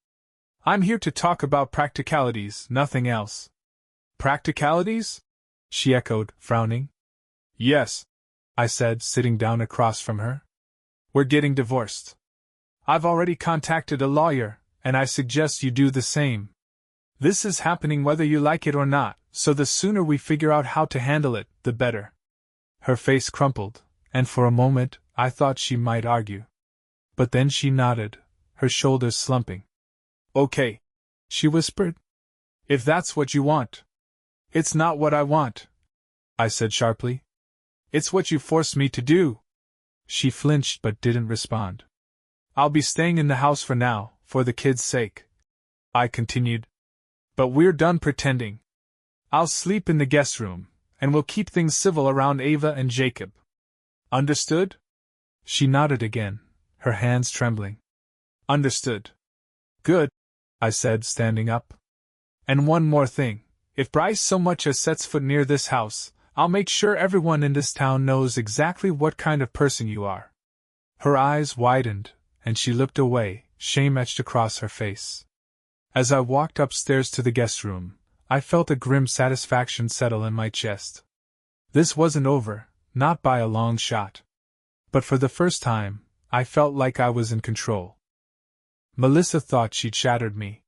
I'm here to talk about practicalities, nothing else. Practicalities? She echoed, frowning. Yes, I said, sitting down across from her. We're getting divorced. I've already contacted a lawyer, and I suggest you do the same. This is happening whether you like it or not, so the sooner we figure out how to handle it, the better. Her face crumpled, and for a moment, I thought she might argue. But then she nodded, her shoulders slumping. Okay, she whispered. If that's what you want. It's not what I want, I said sharply. It's what you forced me to do. She flinched but didn't respond. I'll be staying in the house for now, for the kids' sake, I continued. But we're done pretending. I'll sleep in the guest room, and we'll keep things civil around Ava and Jacob. Understood? She nodded again, her hands trembling. Understood. Good, I said, standing up. And one more thing. If Bryce so much as sets foot near this house, I'll make sure everyone in this town knows exactly what kind of person you are. Her eyes widened, and she looked away, shame etched across her face. As I walked upstairs to the guest room, I felt a grim satisfaction settle in my chest. This wasn't over, not by a long shot. But for the first time, I felt like I was in control. Melissa thought she'd shattered me.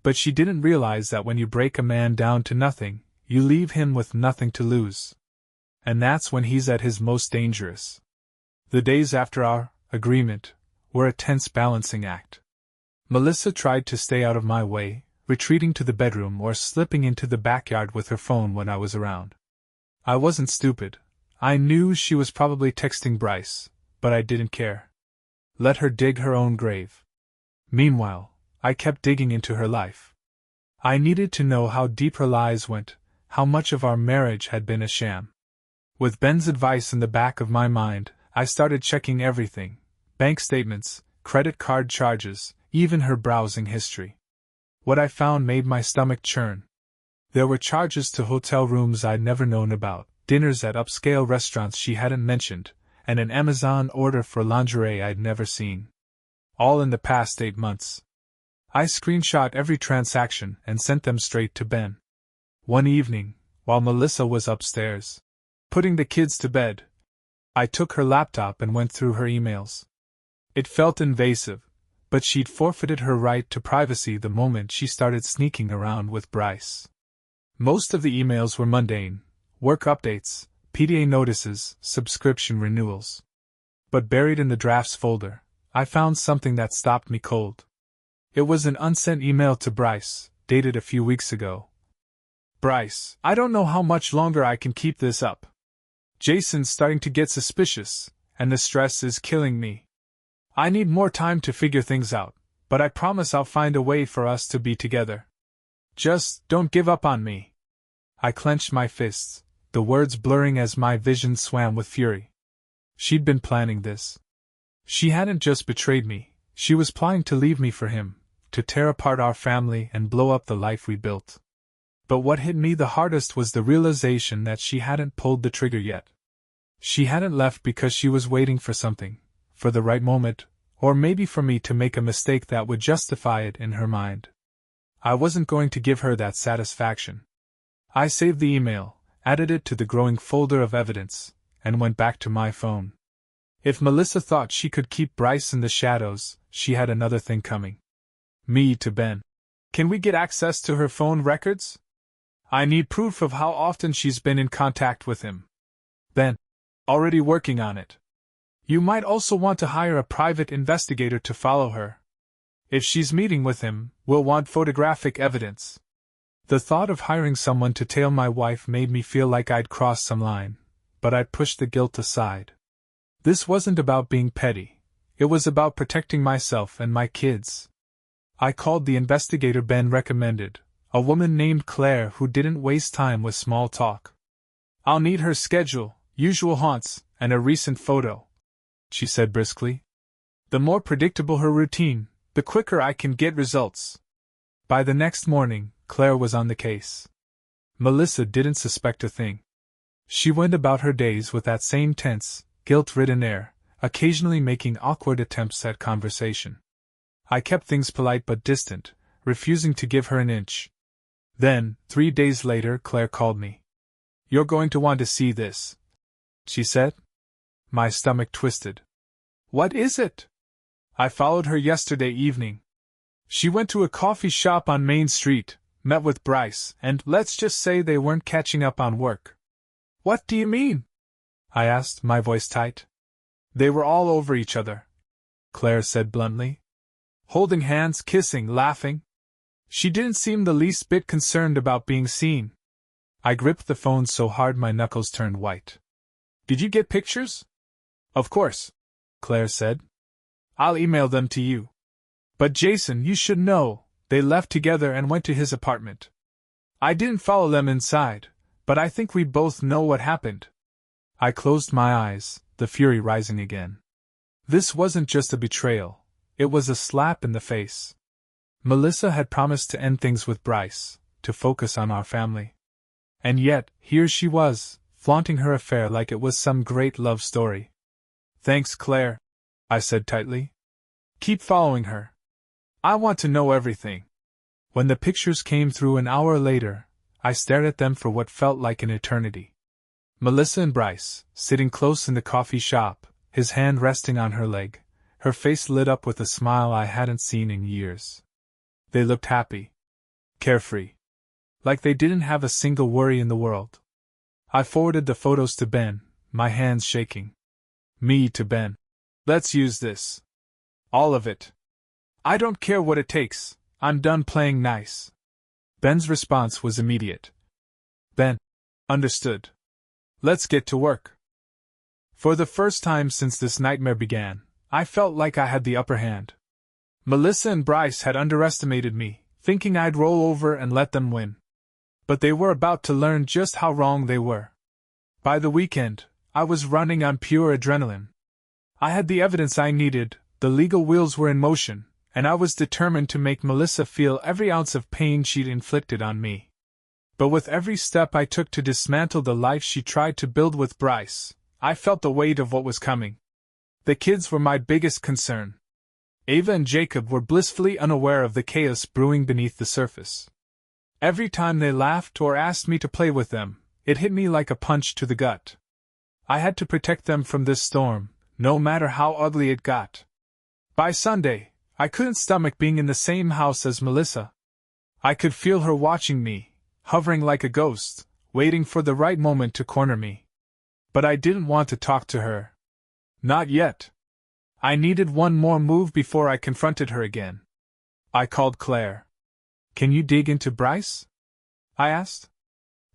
But she didn't realize that when you break a man down to nothing, you leave him with nothing to lose. And that's when he's at his most dangerous. The days after our agreement were a tense balancing act. Melissa tried to stay out of my way, retreating to the bedroom or slipping into the backyard with her phone when I was around. I wasn't stupid. I knew she was probably texting Bryce, but I didn't care. Let her dig her own grave. Meanwhile, I kept digging into her life. I needed to know how deep her lies went, how much of our marriage had been a sham. With Ben's advice in the back of my mind, I started checking everything: bank statements, credit card charges, even her browsing history. What I found made my stomach churn. There were charges to hotel rooms I'd never known about, dinners at upscale restaurants she hadn't mentioned, and an Amazon order for lingerie I'd never seen. All in the past 8 months. I screenshot every transaction and sent them straight to Ben. One evening, while Melissa was upstairs, putting the kids to bed, I took her laptop and went through her emails. It felt invasive, but she'd forfeited her right to privacy the moment she started sneaking around with Bryce. Most of the emails were mundane: work updates, PDA notices, subscription renewals. But buried in the drafts folder, I found something that stopped me cold. It was an unsent email to Bryce, dated a few weeks ago. Bryce, I don't know how much longer I can keep this up. Jason's starting to get suspicious, and the stress is killing me. I need more time to figure things out, but I promise I'll find a way for us to be together. Just don't give up on me. I clenched my fists, the words blurring as my vision swam with fury. She'd been planning this. She hadn't just betrayed me, she was planning to leave me for him, to tear apart our family and blow up the life we built. But what hit me the hardest was the realization that she hadn't pulled the trigger yet. She hadn't left because she was waiting for something, for the right moment, or maybe for me to make a mistake that would justify it in her mind. I wasn't going to give her that satisfaction. I saved the email, added it to the growing folder of evidence, and went back to my phone. If Melissa thought she could keep Bryce in the shadows, she had another thing coming. Me to Ben. Can we get access to her phone records? I need proof of how often she's been in contact with him. Ben. Already working on it. You might also want to hire a private investigator to follow her. If she's meeting with him, we'll want photographic evidence. The thought of hiring someone to tail my wife made me feel like I'd crossed some line, but I pushed the guilt aside. This wasn't about being petty. It was about protecting myself and my kids. I called the investigator Ben recommended, a woman named Claire who didn't waste time with small talk. I'll need her schedule, usual haunts, and a recent photo, she said briskly. The more predictable her routine, the quicker I can get results. By the next morning, Claire was on the case. Melissa didn't suspect a thing. She went about her days with that same tense, guilt-ridden air, occasionally making awkward attempts at conversation. I kept things polite but distant, refusing to give her an inch. Then, 3 days later, Claire called me. You're going to want to see this, she said. My stomach twisted. What is it? I followed her yesterday evening. She went to a coffee shop on Main Street, met with Bryce, and let's just say they weren't catching up on work. What do you mean? I asked, my voice tight. They were all over each other, Claire said bluntly. Holding hands, kissing, laughing. She didn't seem the least bit concerned about being seen. I gripped the phone so hard my knuckles turned white. Did you get pictures? Of course, Claire said. I'll email them to you. But Jason, you should know, they left together and went to his apartment. I didn't follow them inside, but I think we both know what happened. I closed my eyes, the fury rising again. This wasn't just a betrayal, it was a slap in the face. Melissa had promised to end things with Bryce, to focus on our family. And yet, here she was, flaunting her affair like it was some great love story. Thanks, Claire, I said tightly. Keep following her. I want to know everything. When the pictures came through an hour later, I stared at them for what felt like an eternity. Melissa and Bryce, sitting close in the coffee shop, his hand resting on her leg, her face lit up with a smile I hadn't seen in years. They looked happy. Carefree. Like they didn't have a single worry in the world. I forwarded the photos to Ben, my hands shaking. Me to Ben. Let's use this. All of it. I don't care what it takes, I'm done playing nice. Ben's response was immediate. Ben. Understood. Let's get to work. For the first time since this nightmare began, I felt like I had the upper hand. Melissa and Bryce had underestimated me, thinking I'd roll over and let them win. But they were about to learn just how wrong they were. By the weekend, I was running on pure adrenaline. I had the evidence I needed, the legal wheels were in motion, and I was determined to make Melissa feel every ounce of pain she'd inflicted on me. But with every step I took to dismantle the life she tried to build with Bryce, I felt the weight of what was coming. The kids were my biggest concern. Ava and Jacob were blissfully unaware of the chaos brewing beneath the surface. Every time they laughed or asked me to play with them, it hit me like a punch to the gut. I had to protect them from this storm, no matter how ugly it got. By Sunday, I couldn't stomach being in the same house as Melissa. I could feel her watching me, hovering like a ghost, waiting for the right moment to corner me. But I didn't want to talk to her. Not yet. I needed one more move before I confronted her again. I called Claire. Can you dig into Bryce? I asked.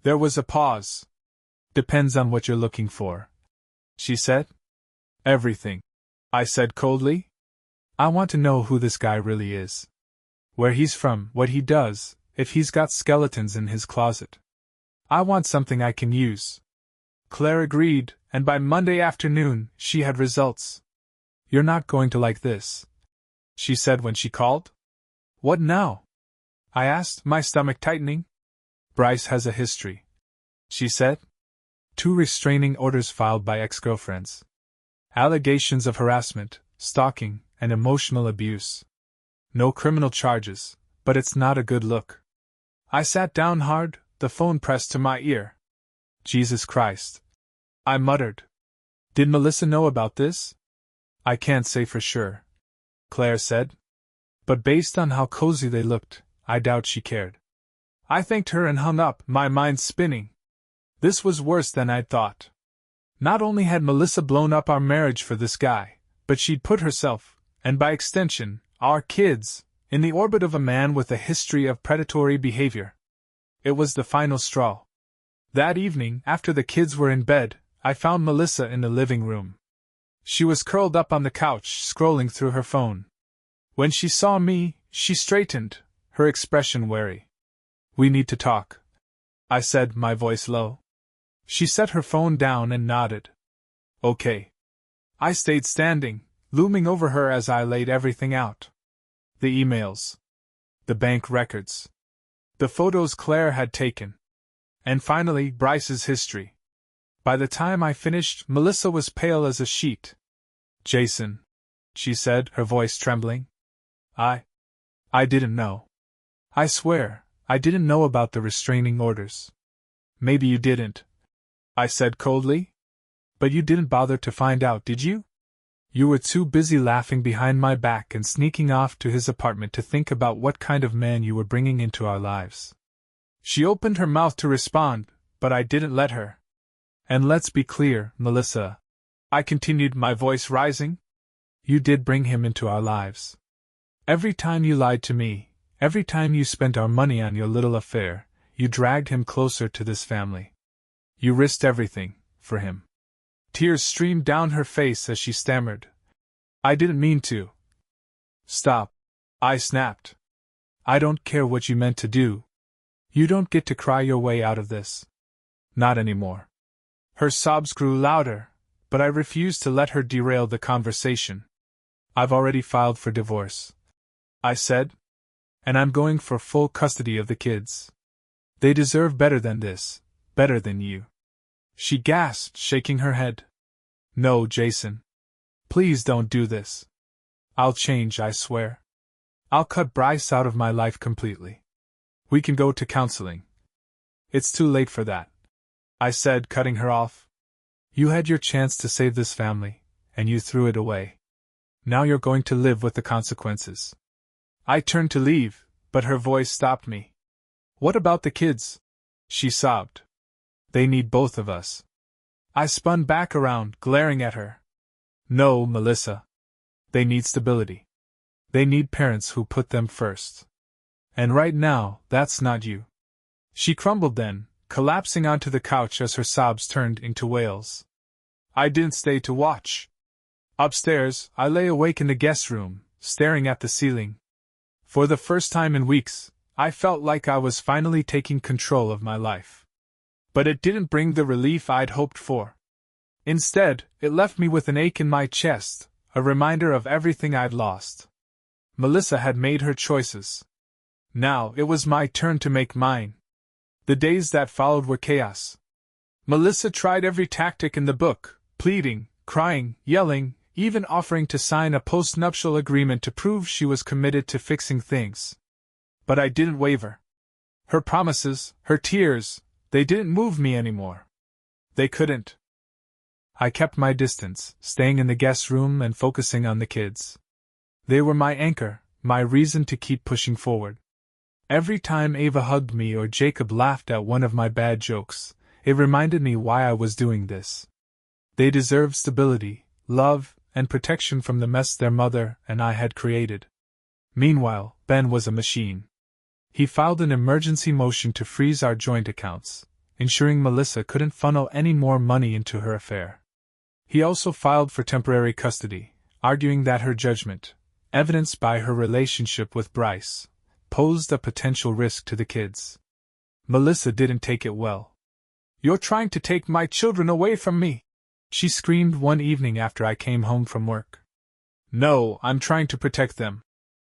There was a pause. Depends on what you're looking for, she said. Everything, I said coldly. I want to know who this guy really is. Where he's from, what he does, if he's got skeletons in his closet. I want something I can use. Claire agreed, and by Monday afternoon, she had results. You're not going to like this, she said when she called. What now? I asked, my stomach tightening. Bryce has a history, she said. 2 restraining orders filed by ex-girlfriends. Allegations of harassment, stalking, and emotional abuse. No criminal charges, but it's not a good look. I sat down hard, the phone pressed to my ear. Jesus Christ, I muttered. Did Melissa know about this? I can't say for sure, Claire said. But based on how cozy they looked, I doubt she cared. I thanked her and hung up, my mind spinning. This was worse than I'd thought. Not only had Melissa blown up our marriage for this guy, but she'd put herself, and by extension, our kids, in the orbit of a man with a history of predatory behavior. It was the final straw. That evening, after the kids were in bed, I found Melissa in the living room. She was curled up on the couch, scrolling through her phone. When she saw me, she straightened, her expression wary. We need to talk, I said, my voice low. She set her phone down and nodded. Okay. I stayed standing, looming over her as I laid everything out. The emails. The bank records. The photos Claire had taken. And finally, Bryce's history. By the time I finished, Melissa was pale as a sheet. Jason, she said, her voice trembling. I didn't know. I swear, I didn't know about the restraining orders. Maybe you didn't, I said coldly. But you didn't bother to find out, did you? You were too busy laughing behind my back and sneaking off to his apartment to think about what kind of man you were bringing into our lives. She opened her mouth to respond, but I didn't let her. And let's be clear, Melissa, I continued, my voice rising. You did bring him into our lives. Every time you lied to me, every time you spent our money on your little affair, you dragged him closer to this family. You risked everything, for him. Tears streamed down her face as she stammered. I didn't mean to. Stop, I snapped. I don't care what you meant to do. You don't get to cry your way out of this. Not anymore. Her sobs grew louder, but I refused to let her derail the conversation. I've already filed for divorce, I said. And I'm going for full custody of the kids. They deserve better than this, better than you. She gasped, shaking her head. No, Jason. Please don't do this. I'll change, I swear. I'll cut Bryce out of my life completely. We can go to counseling. It's too late for that, I said, cutting her off. You had your chance to save this family, and you threw it away. Now you're going to live with the consequences. I turned to leave, but her voice stopped me. What about the kids? She sobbed. They need both of us. I spun back around, glaring at her. No, Melissa. They need stability. They need parents who put them first. And right now, that's not you. She crumbled then, collapsing onto the couch as her sobs turned into wails. I didn't stay to watch. Upstairs, I lay awake in the guest room, staring at the ceiling. For the first time in weeks, I felt like I was finally taking control of my life. But it didn't bring the relief I'd hoped for. Instead, it left me with an ache in my chest, a reminder of everything I'd lost. Melissa had made her choices. Now it was my turn to make mine. The days that followed were chaos. Melissa tried every tactic in the book, pleading, crying, yelling, even offering to sign a post-nuptial agreement to prove she was committed to fixing things. But I didn't waver. Her promises, her tears, they didn't move me anymore. They couldn't. I kept my distance, staying in the guest room and focusing on the kids. They were my anchor, my reason to keep pushing forward. Every time Ava hugged me or Jacob laughed at one of my bad jokes, it reminded me why I was doing this. They deserved stability, love, and protection from the mess their mother and I had created. Meanwhile, Ben was a machine. He filed an emergency motion to freeze our joint accounts, ensuring Melissa couldn't funnel any more money into her affair. He also filed for temporary custody, arguing that her judgment, evidenced by her relationship with Bryce, posed a potential risk to the kids. Melissa didn't take it well. "You're trying to take my children away from me!" she screamed one evening after I came home from work. "No, I'm trying to protect them,"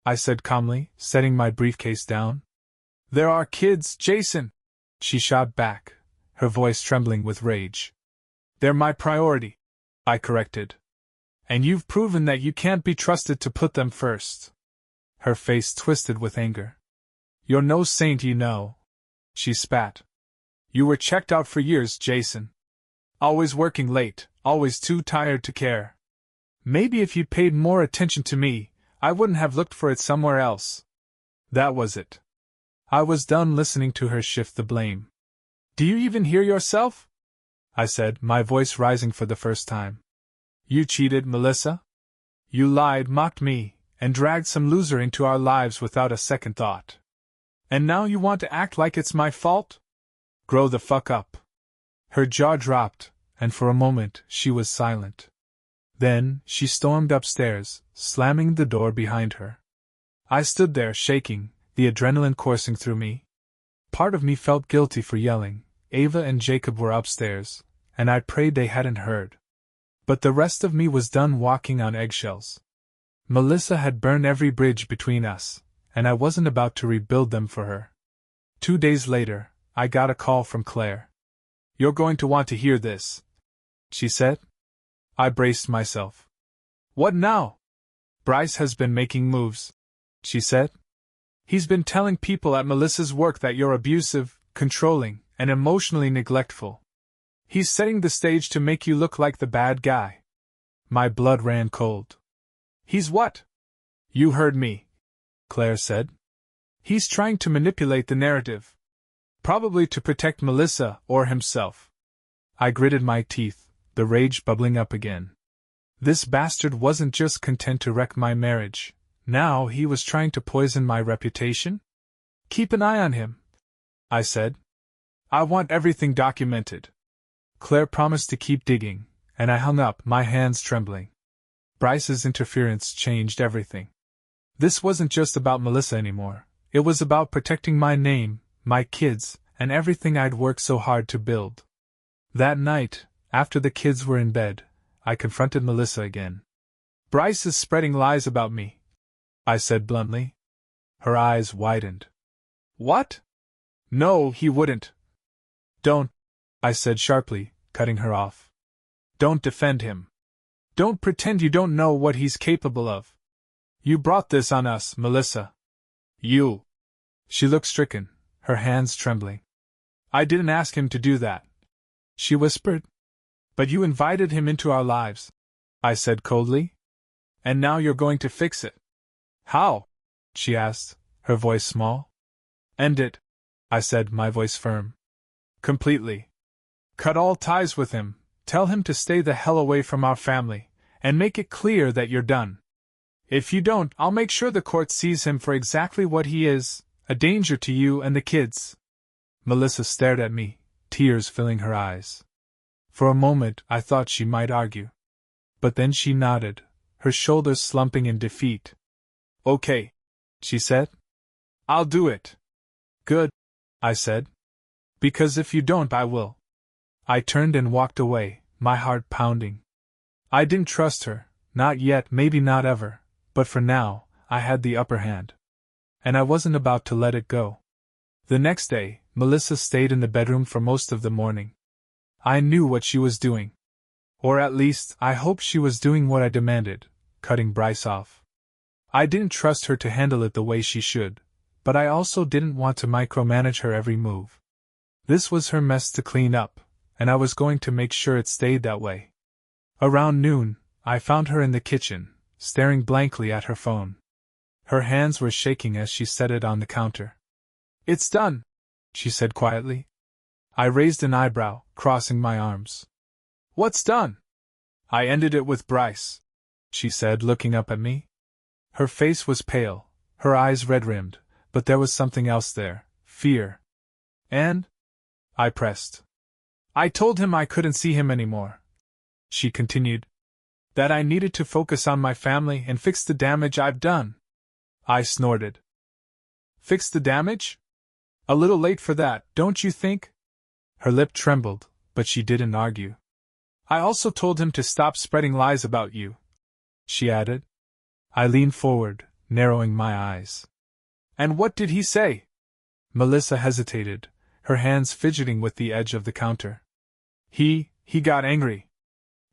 I said calmly, setting my briefcase down. "There are kids, Jason," she shot back, her voice trembling with rage. "They're my priority," I corrected. "And you've proven that you can't be trusted to put them first." Her face twisted with anger. "You're no saint, you know," she spat. "You were checked out for years, Jason. Always working late, always too tired to care. Maybe if you'd paid more attention to me, I wouldn't have looked for it somewhere else." That was it. I was done listening to her shift the blame. "Do you even hear yourself?" I said, my voice rising for the first time. "You cheated, Melissa. You lied, mocked me, and dragged some loser into our lives without a second thought. And now you want to act like it's my fault? Grow the fuck up." Her jaw dropped, and for a moment she was silent. Then she stormed upstairs, slamming the door behind her. I stood there shaking, the adrenaline coursing through me. Part of me felt guilty for yelling. Ava and Jacob were upstairs, and I prayed they hadn't heard. But the rest of me was done walking on eggshells. Melissa had burned every bridge between us, and I wasn't about to rebuild them for her. 2 days later, I got a call from Claire. "You're going to want to hear this," she said. I braced myself. "What now?" "Bryce has been making moves," she said. "He's been telling people at Melissa's work that you're abusive, controlling, and emotionally neglectful. He's setting the stage to make you look like the bad guy." My blood ran cold. "He's what?" "You heard me," Claire said. "He's trying to manipulate the narrative. Probably to protect Melissa or himself." I gritted my teeth, the rage bubbling up again. This bastard wasn't just content to wreck my marriage. Now he was trying to poison my reputation? "Keep an eye on him," I said. "I want everything documented." Claire promised to keep digging, and I hung up, my hands trembling. Bryce's interference changed everything. This wasn't just about Melissa anymore. It was about protecting my name, my kids, and everything I'd worked so hard to build. That night, after the kids were in bed, I confronted Melissa again. "Bryce is spreading lies about me," I said bluntly. Her eyes widened. "What?" "No, he wouldn't." "Don't," I said sharply, cutting her off. "Don't defend him. Don't pretend you don't know what he's capable of. You brought this on us, Melissa. You." She looked stricken, her hands trembling. "I didn't ask him to do that," she whispered. "But you invited him into our lives." I said coldly. And now you're going to fix it. How? She asked, her voice small. End it, I said, my voice firm. Completely. Cut all ties with him, tell him to stay the hell away from our family, and make it clear that you're done. If you don't, I'll make sure the court sees him for exactly what he is, a danger to you and the kids. Melissa stared at me, tears filling her eyes. For a moment I thought she might argue. But then she nodded, her shoulders slumping in defeat. Okay, she said. I'll do it. Good, I said. Because if you don't, I will. I turned and walked away, my heart pounding. I didn't trust her, not yet, maybe not ever, but for now, I had the upper hand. And I wasn't about to let it go. The next day, Melissa stayed in the bedroom for most of the morning. I knew what she was doing. Or at least, I hoped she was doing what I demanded, cutting Bryce off. I didn't trust her to handle it the way she should, but I also didn't want to micromanage her every move. This was her mess to clean up, and I was going to make sure it stayed that way. Around noon, I found her in the kitchen, staring blankly at her phone. Her hands were shaking as she set it on the counter. It's done, she said quietly. I raised an eyebrow, crossing my arms. What's done? I ended it with Bryce, she said, looking up at me. Her face was pale, her eyes red-rimmed, but there was something else there, fear. And? I pressed. I told him I couldn't see him anymore, she continued. That I needed to focus on my family and fix the damage I've done. I snorted. Fix the damage? A little late for that, don't you think? Her lip trembled, but she didn't argue. I also told him to stop spreading lies about you, she added. I leaned forward, narrowing my eyes. And what did he say? Melissa hesitated, her hands fidgeting with the edge of the counter. He got angry.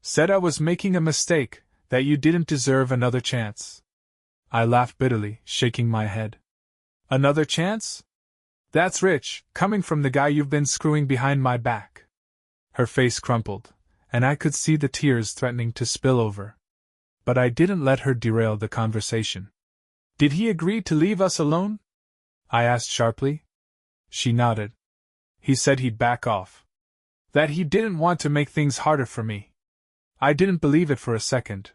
Said I was making a mistake, that you didn't deserve another chance. I laughed bitterly, shaking my head. Another chance? That's rich, coming from the guy you've been screwing behind my back. Her face crumpled, and I could see the tears threatening to spill over. But I didn't let her derail the conversation. Did he agree to leave us alone? I asked sharply. She nodded. He said he'd back off. That he didn't want to make things harder for me. I didn't believe it for a second.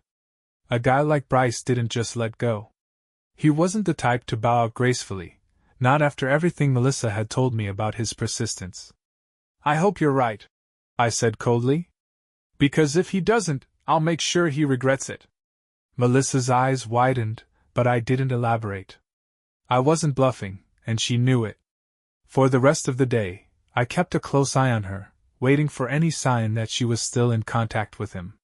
A guy like Bryce didn't just let go. He wasn't the type to bow out gracefully, not after everything Melissa had told me about his persistence. I hope you're right, I said coldly. Because if he doesn't, I'll make sure he regrets it. Melissa's eyes widened, but I didn't elaborate. I wasn't bluffing, and she knew it. For the rest of the day, I kept a close eye on her, waiting for any sign that she was still in contact with him.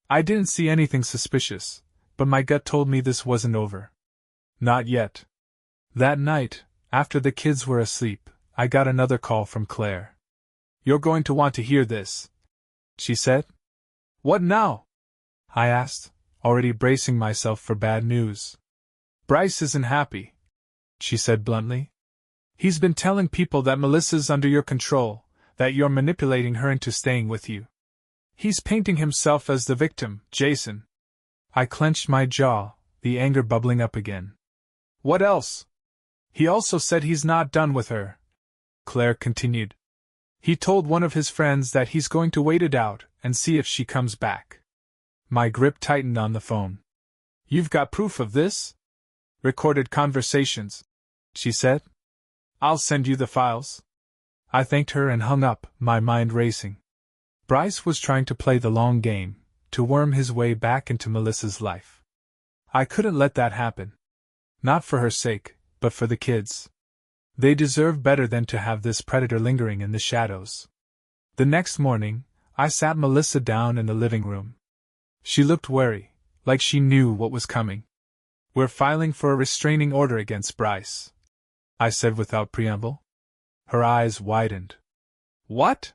I didn't see anything suspicious, but my gut told me this wasn't over. Not yet. That night, after the kids were asleep, I got another call from Claire. You're going to want to hear this, she said. What now? I asked, already bracing myself for bad news. Bryce isn't happy, she said bluntly. He's been telling people that Melissa's under your control, that you're manipulating her into staying with you. He's painting himself as the victim, Jason. I clenched my jaw, the anger bubbling up again. What else? He also said he's not done with her, Claire continued. He told one of his friends that he's going to wait it out and see if she comes back. My grip tightened on the phone. You've got proof of this? Recorded conversations, she said. I'll send you the files. I thanked her and hung up, my mind racing. Bryce was trying to play the long game, to worm his way back into Melissa's life. I couldn't let that happen. Not for her sake, but for the kids. They deserve better than to have this predator lingering in the shadows. The next morning, I sat Melissa down in the living room. She looked wary, like she knew what was coming. We're filing for a restraining order against Bryce, I said without preamble. Her eyes widened. What?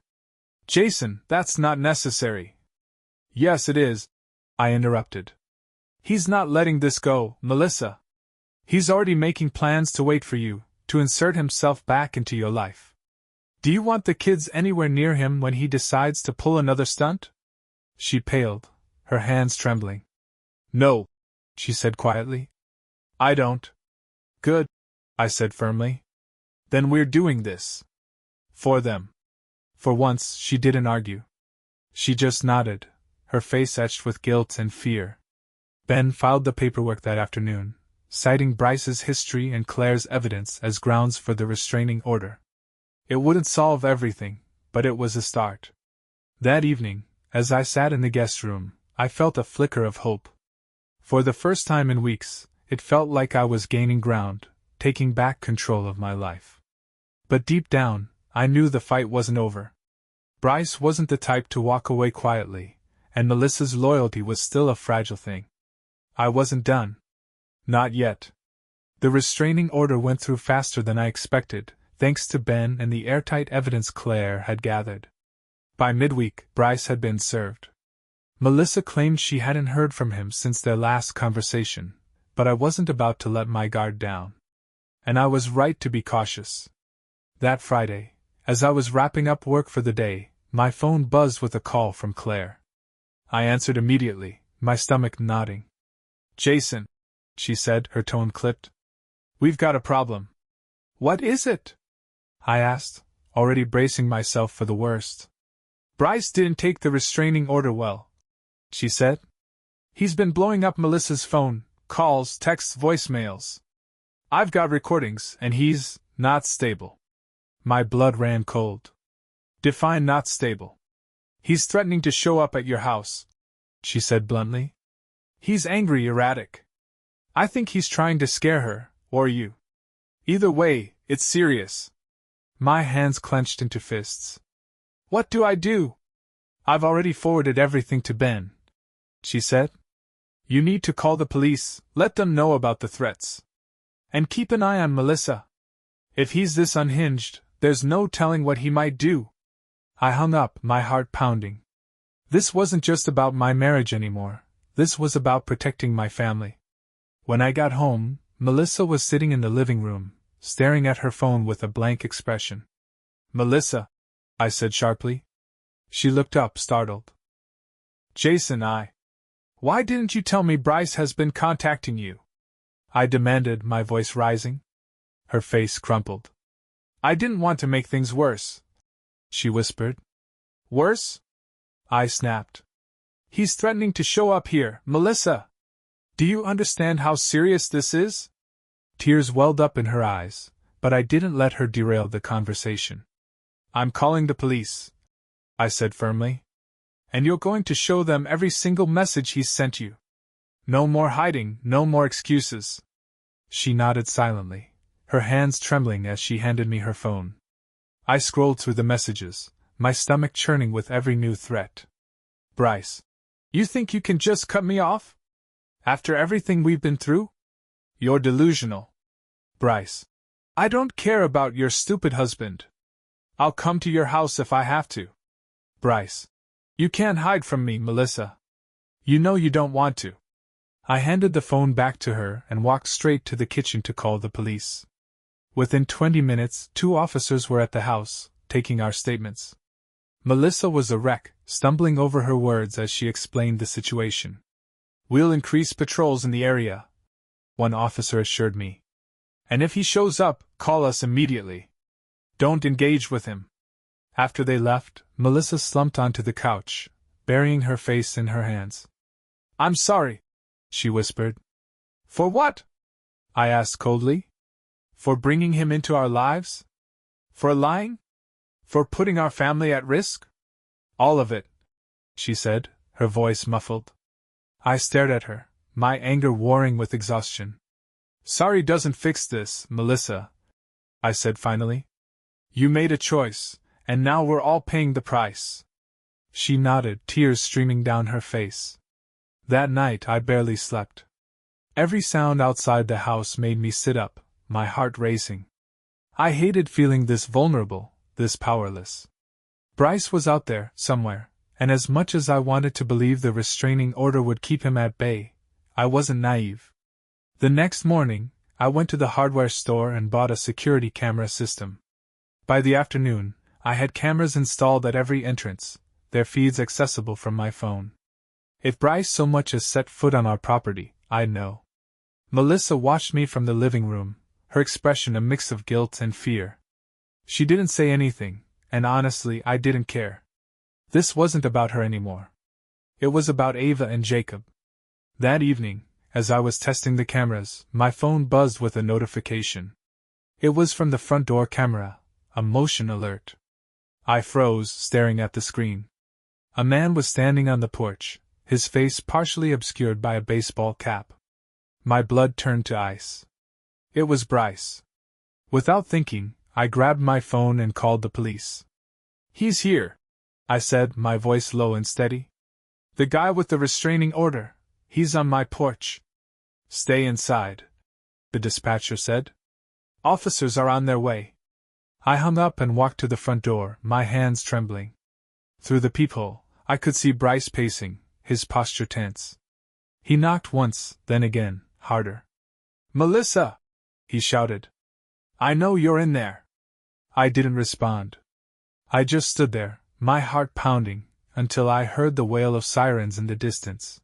Jason, that's not necessary. Yes, it is, I interrupted. He's not letting this go, Melissa. He's already making plans to wait for you, to insert himself back into your life. Do you want the kids anywhere near him when he decides to pull another stunt? She paled, her hands trembling. "No," she said quietly. "I don't." "Good," I said firmly. "Then we're doing this. For them." For once, she didn't argue. She just nodded, her face etched with guilt and fear. Ben filed the paperwork that afternoon, citing Bryce's history and Claire's evidence as grounds for the restraining order. It wouldn't solve everything, but it was a start. That evening, as I sat in the guest room, I felt a flicker of hope. For the first time in weeks, it felt like I was gaining ground, taking back control of my life. But deep down, I knew the fight wasn't over. Bryce wasn't the type to walk away quietly, and Melissa's loyalty was still a fragile thing. I wasn't done. Not yet. The restraining order went through faster than I expected, thanks to Ben and the airtight evidence Claire had gathered. By midweek, Bryce had been served. Melissa claimed she hadn't heard from him since their last conversation, but I wasn't about to let my guard down. And I was right to be cautious. That Friday, as I was wrapping up work for the day, my phone buzzed with a call from Claire. I answered immediately, my stomach nodding. "Jason," she said, her tone clipped. "We've got a problem." "What is it?" I asked, already bracing myself for the worst. "Bryce didn't take the restraining order well," she said. "He's been blowing up Melissa's phone, calls, texts, voicemails. I've got recordings, and he's not stable." My blood ran cold. "Define not stable." "He's threatening to show up at your house," she said bluntly. "He's angry, erratic. I think he's trying to scare her, or you. Either way, it's serious." My hands clenched into fists. "What do I do?" "I've already forwarded everything to Ben," she said. "You need to call the police, let them know about the threats. And keep an eye on Melissa. If he's this unhinged, there's no telling what he might do." I hung up, my heart pounding. This wasn't just about my marriage anymore, this was about protecting my family. When I got home, Melissa was sitting in the living room, staring at her phone with a blank expression. "Melissa," I said sharply. She looked up, startled. "Jason, Why didn't you tell me Bryce has been contacting you?" I demanded, my voice rising. Her face crumpled. "I didn't want to make things worse," she whispered. "Worse?" I snapped. "He's threatening to show up here, Melissa. Do you understand how serious this is?" Tears welled up in her eyes, but I didn't let her derail the conversation. "I'm calling the police," I said firmly. "And you're going to show them every single message he's sent you. No more hiding, no more excuses." She nodded silently, her hands trembling as she handed me her phone. I scrolled through the messages, my stomach churning with every new threat. "Bryce, you think you can just cut me off? After everything we've been through? You're delusional. Bryce, I don't care about your stupid husband. I'll come to your house if I have to. Bryce, you can't hide from me, Melissa. You know you don't want to." I handed the phone back to her and walked straight to the kitchen to call the police. Within 20 minutes, 2 officers were at the house, taking our statements. Melissa was a wreck, stumbling over her words as she explained the situation. "We'll increase patrols in the area," one officer assured me. "And if he shows up, call us immediately. Don't engage with him." After they left, Melissa slumped onto the couch, burying her face in her hands. "I'm sorry," she whispered. "For what?" I asked coldly. "For bringing him into our lives? For lying? For putting our family at risk?" "All of it," she said, her voice muffled. I stared at her, my anger warring with exhaustion. "Sorry doesn't fix this, Melissa," I said finally. "You made a choice, and now we're all paying the price." She nodded, tears streaming down her face. That night I barely slept. Every sound outside the house made me sit up, my heart racing. I hated feeling this vulnerable, this powerless. Bryce was out there, somewhere, and as much as I wanted to believe the restraining order would keep him at bay, I wasn't naive. The next morning, I went to the hardware store and bought a security camera system. By the afternoon, I had cameras installed at every entrance, their feeds accessible from my phone. If Bryce so much as set foot on our property, I'd know. Melissa watched me from the living room, her expression a mix of guilt and fear. She didn't say anything, and honestly, I didn't care. This wasn't about her anymore. It was about Ava and Jacob. That evening, as I was testing the cameras, my phone buzzed with a notification. It was from the front door camera, a motion alert. I froze, staring at the screen. A man was standing on the porch, his face partially obscured by a baseball cap. My blood turned to ice. It was Bryce. Without thinking, I grabbed my phone and called the police. "He's here," I said, my voice low and steady. "The guy with the restraining order. He's on my porch." "Stay inside," the dispatcher said. "Officers are on their way." I hung up and walked to the front door, my hands trembling. Through the peephole, I could see Bryce pacing, his posture tense. He knocked once, then again, harder. "Melissa!" he shouted. "I know you're in there." I didn't respond. I just stood there, my heart pounding, until I heard the wail of sirens in the distance.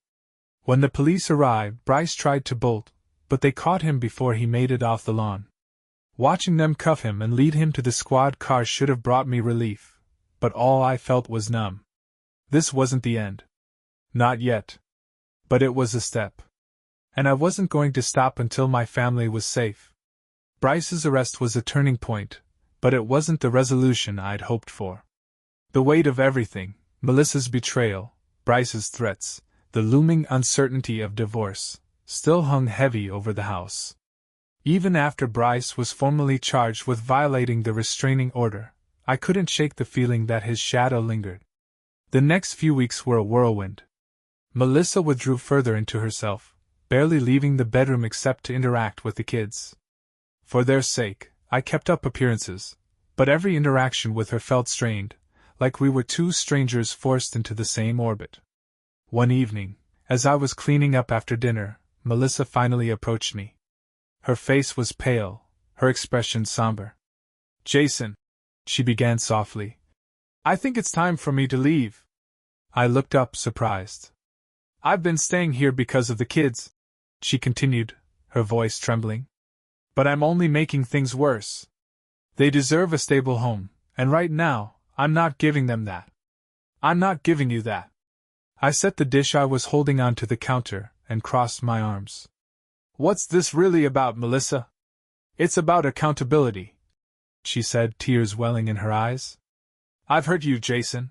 When the police arrived, Bryce tried to bolt, but they caught him before he made it off the lawn. Watching them cuff him and lead him to the squad car should have brought me relief, but all I felt was numb. This wasn't the end. Not yet. But it was a step. And I wasn't going to stop until my family was safe. Bryce's arrest was a turning point, but it wasn't the resolution I'd hoped for. The weight of everything, Melissa's betrayal, Bryce's threats, the looming uncertainty of divorce, still hung heavy over the house. Even after Bryce was formally charged with violating the restraining order, I couldn't shake the feeling that his shadow lingered. The next few weeks were a whirlwind. Melissa withdrew further into herself, barely leaving the bedroom except to interact with the kids. For their sake, I kept up appearances, but every interaction with her felt strained, like we were two strangers forced into the same orbit. One evening, as I was cleaning up after dinner, Melissa finally approached me. Her face was pale, her expression somber. "Jason," she began softly, "I think it's time for me to leave." I looked up, surprised. "I've been staying here because of the kids," she continued, her voice trembling. "But I'm only making things worse. They deserve a stable home, and right now, I'm not giving them that. I'm not giving you that." I set the dish I was holding onto the counter and crossed my arms. "What's this really about, Melissa?" "It's about accountability," she said, tears welling in her eyes. "I've hurt you, Jason.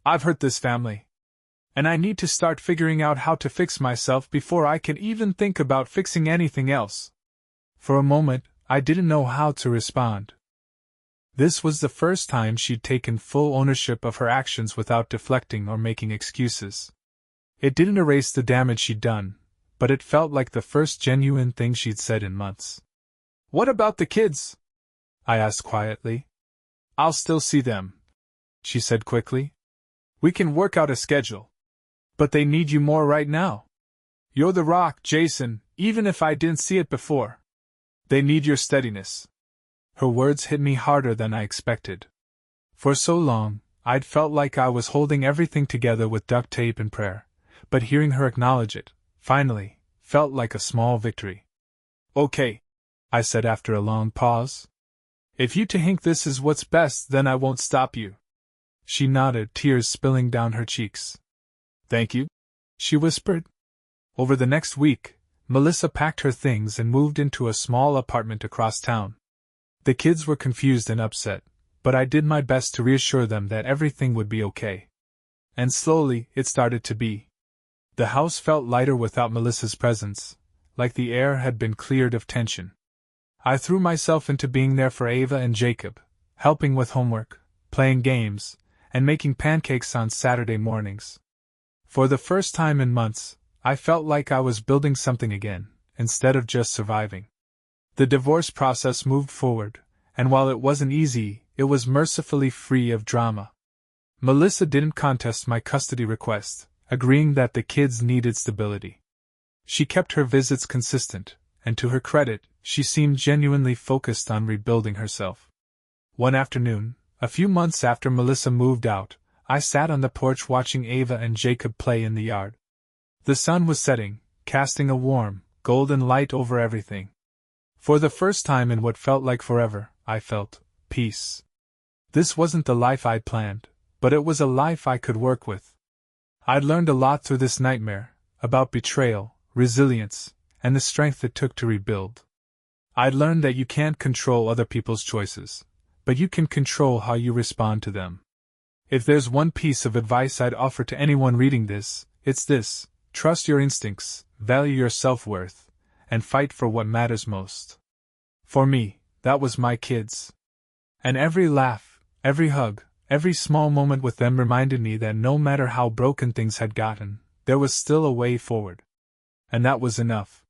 I've hurt this family. And I need to start figuring out how to fix myself before I can even think about fixing anything else." For a moment, I didn't know how to respond. This was the first time she'd taken full ownership of her actions without deflecting or making excuses. It didn't erase the damage she'd done, but it felt like the first genuine thing she'd said in months. "What about the kids?" I asked quietly. "I'll still see them," she said quickly. "We can work out a schedule. But they need you more right now. You're the rock, Jason, even if I didn't see it before. They need your steadiness." Her words hit me harder than I expected. For so long, I'd felt like I was holding everything together with duct tape and prayer, but hearing her acknowledge it, finally, felt like a small victory. "Okay," I said after a long pause. "If you think this is what's best, then I won't stop you." She nodded, tears spilling down her cheeks. "Thank you," she whispered. Over the next week, Melissa packed her things and moved into a small apartment across town. The kids were confused and upset, but I did my best to reassure them that everything would be okay. And slowly, it started to be. The house felt lighter without Melissa's presence, like the air had been cleared of tension. I threw myself into being there for Ava and Jacob, helping with homework, playing games, and making pancakes on Saturday mornings. For the first time in months, I felt like I was building something again, instead of just surviving. The divorce process moved forward, and while it wasn't easy, it was mercifully free of drama. Melissa didn't contest my custody request, agreeing that the kids needed stability. She kept her visits consistent, and to her credit, she seemed genuinely focused on rebuilding herself. One afternoon, a few months after Melissa moved out, I sat on the porch watching Ava and Jacob play in the yard. The sun was setting, casting a warm, golden light over everything. For the first time in what felt like forever, I felt peace. This wasn't the life I'd planned, but it was a life I could work with. I'd learned a lot through this nightmare, about betrayal, resilience, and the strength it took to rebuild. I'd learned that you can't control other people's choices, but you can control how you respond to them. If there's one piece of advice I'd offer to anyone reading this, it's this: trust your instincts, value your self-worth, and fight for what matters most. For me, that was my kids. And every laugh, every hug, every small moment with them reminded me that no matter how broken things had gotten, there was still a way forward. And that was enough.